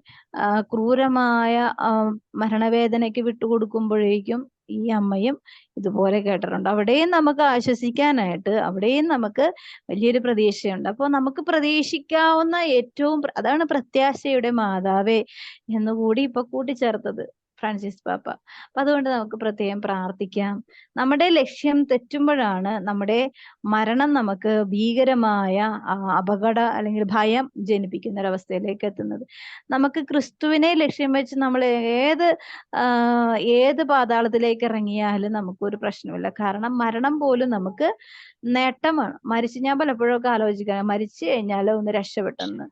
Speaker 1: ക്രൂരമായ മരണവേദനയ്ക്ക് വിട്ടുകൊടുക്കുമ്പോഴേക്കും ഈ അമ്മയും ഇതുപോലെ കേട്ടിട്ടുണ്ട്. അവിടെയും നമുക്ക് ആശ്വസിക്കാനായിട്ട്, അവിടെയും നമുക്ക് വലിയൊരു പ്രതീക്ഷയുണ്ട്. അപ്പോൾ നമുക്ക് പ്രതീക്ഷിക്കാവുന്ന ഏറ്റവും അതാണ് പ്രത്യാശയുടെ മാതാവേ എന്നുകൂടി ഇപ്പൊ കൂട്ടിച്ചേർത്തത് ഫ്രാൻസിസ് പാപ്പ. അപ്പൊ അതുകൊണ്ട് നമുക്ക് പ്രത്യേകം പ്രാർത്ഥിക്കാം. നമ്മുടെ ലക്ഷ്യം തെറ്റുമ്പോഴാണ് നമ്മുടെ മരണം നമുക്ക് ഭീകരമായ അപകട അല്ലെങ്കിൽ ഭയം ജനിപ്പിക്കുന്ന ഒരവസ്ഥയിലേക്ക് എത്തുന്നത്. നമുക്ക് ക്രിസ്തുവിനെ ലക്ഷ്യം വെച്ച് നമ്മൾ ഏത് പാതാളത്തിലേക്ക് ഇറങ്ങിയാലും നമുക്കൊരു പ്രശ്നമില്ല. കാരണം മരണം പോലും നമുക്ക് നേട്ടമാണ്. ഞാൻ പലപ്പോഴൊക്കെ ആലോചിക്കാം, മരിച്ചു കഴിഞ്ഞാൽ ഒന്ന് രക്ഷപ്പെട്ടെന്ന്,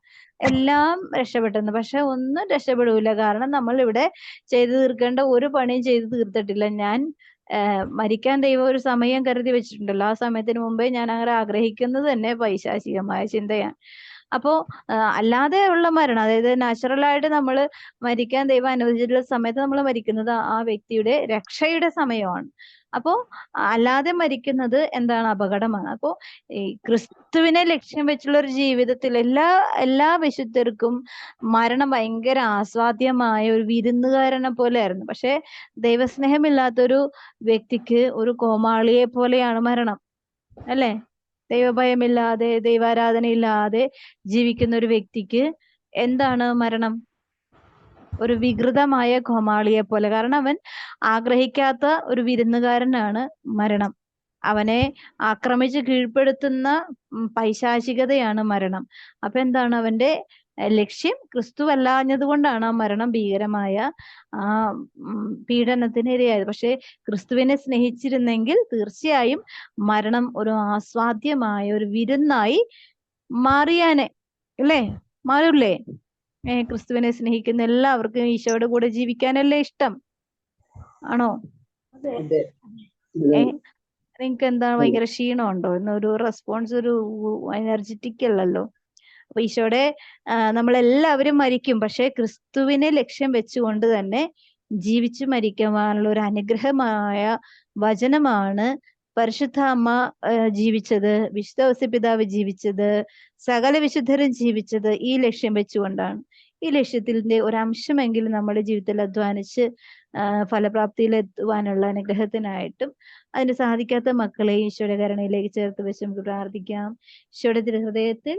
Speaker 1: എല്ലാം രക്ഷപ്പെട്ടെന്ന്. പക്ഷെ ഒന്നും രക്ഷപ്പെടൂല. കാരണം നമ്മൾ ഇവിടെ ചെയ്തു തീർക്കേണ്ട ഒരു പണിയും ചെയ്തു തീർത്തിട്ടില്ല. ഞാൻ മരിക്കാൻ ദൈവം ഒരു സമയം കരുതി വെച്ചിട്ടുണ്ടല്ലോ. ആ സമയത്തിന് മുമ്പേ ഞാൻ അങ്ങനെ ആഗ്രഹിക്കുന്നത് തന്നെ പൈശാചികമായ ചിന്തയാണ്. അപ്പോ അല്ലാതെ ഉള്ള മരണം, അതായത് നാച്ചുറലായിട്ട് നമ്മൾ മരിക്കാൻ ദൈവം അനുവദിച്ചിട്ടുള്ള സമയത്ത് നമ്മൾ മരിക്കുന്നത് ആ വ്യക്തിയുടെ രക്ഷയുടെ സമയമാണ്. അപ്പോ അല്ലാതെ മരിക്കുന്നത് എന്താണ്? അപകടമാണ്. അപ്പോ ഈ ക്രിസ്തുവിനെ ലക്ഷ്യം വെച്ചുള്ള ഒരു ജീവിതത്തിൽ എല്ലാ വിശുദ്ധർക്കും മരണം ഭയങ്കര ആസ്വാദ്യമായ ഒരു വിരുന്നുകാരനെ പോലെയായിരുന്നു. പക്ഷെ ദൈവസ്നേഹമില്ലാത്തൊരു വ്യക്തിക്ക് ഒരു കോമാളിയെ പോലെയാണ് മരണം, അല്ലെ? ദൈവഭയമില്ലാതെ ദൈവാരാധനയില്ലാതെ ജീവിക്കുന്ന ഒരു വ്യക്തിക്ക് എന്താണ് മരണം? ഒരു വികൃതമായ കോമാളിയെ പോലെ. കാരണം അവൻ ആഗ്രഹിക്കാത്ത ഒരു വിരുന്നുകാരനാണ് മരണം. അവനെ ആക്രമിച്ച് കീഴ്പ്പെടുത്തുന്ന പൈശാചികതയാണ് മരണം. അപ്പൊ എന്താണ് അവന്റെ ലക്ഷ്യം? ക്രിസ്തുവല്ലാഞ്ഞത് കൊണ്ടാണ് ആ മരണം ഭീകരമായ ആ പീഡനത്തിനിരയായത്. പക്ഷെ ക്രിസ്തുവിനെ സ്നേഹിച്ചിരുന്നെങ്കിൽ തീർച്ചയായും മരണം ഒരു ആസ്വാദ്യമായ ഒരു വിരുന്നായി മാറിയാനെ, അല്ലേ? മാറൂല്ലേ? ക്രിസ്തുവിനെ സ്നേഹിക്കുന്ന എല്ലാവർക്കും ഈശോയുടെ കൂടെ ജീവിക്കാനല്ലേ ഇഷ്ടം? ആണോ? നിങ്ങൾക്ക് എന്താ ഭയങ്കര ക്ഷീണമുണ്ടോ? ഇന്നൊരു റെസ്പോൺസ്, ഒരു എനർജറ്റിക് അല്ലല്ലോ. അപ്പൊ ഈശോയുടെ നമ്മളെല്ലാവരും മരിക്കും, പക്ഷെ ക്രിസ്തുവിനെ ലക്ഷ്യം വെച്ചുകൊണ്ട് തന്നെ ജീവിച്ചു മരിക്കുവാനുള്ള ഒരു അനുഗ്രഹമായ വചനമാണ് പരിശുദ്ധ അമ്മ ജീവിച്ചത്, വിശുദ്ധ ഔസേപ്പിതാവ് ജീവിച്ചത്, സകല വിശുദ്ധരും ജീവിച്ചത് ഈ ലക്ഷ്യം വെച്ചുകൊണ്ടാണ്. ഈ ലക്ഷ്യത്തിന്റെ ഒരംശമെങ്കിലും നമ്മുടെ ജീവിതത്തിൽ അധ്വാനിച്ച് ഫലപ്രാപ്തിയിലെത്തുവാനുള്ള അനുഗ്രഹത്തിനായിട്ടും അതിന് സാധിക്കാത്ത മക്കളെ ഈശോയുടെ കരുണയിലേക്ക് ചേർത്ത് വെച്ച് നമുക്ക് പ്രാർത്ഥിക്കാം. ഈശോയുടെ തിരുഹൃദയത്തിൽ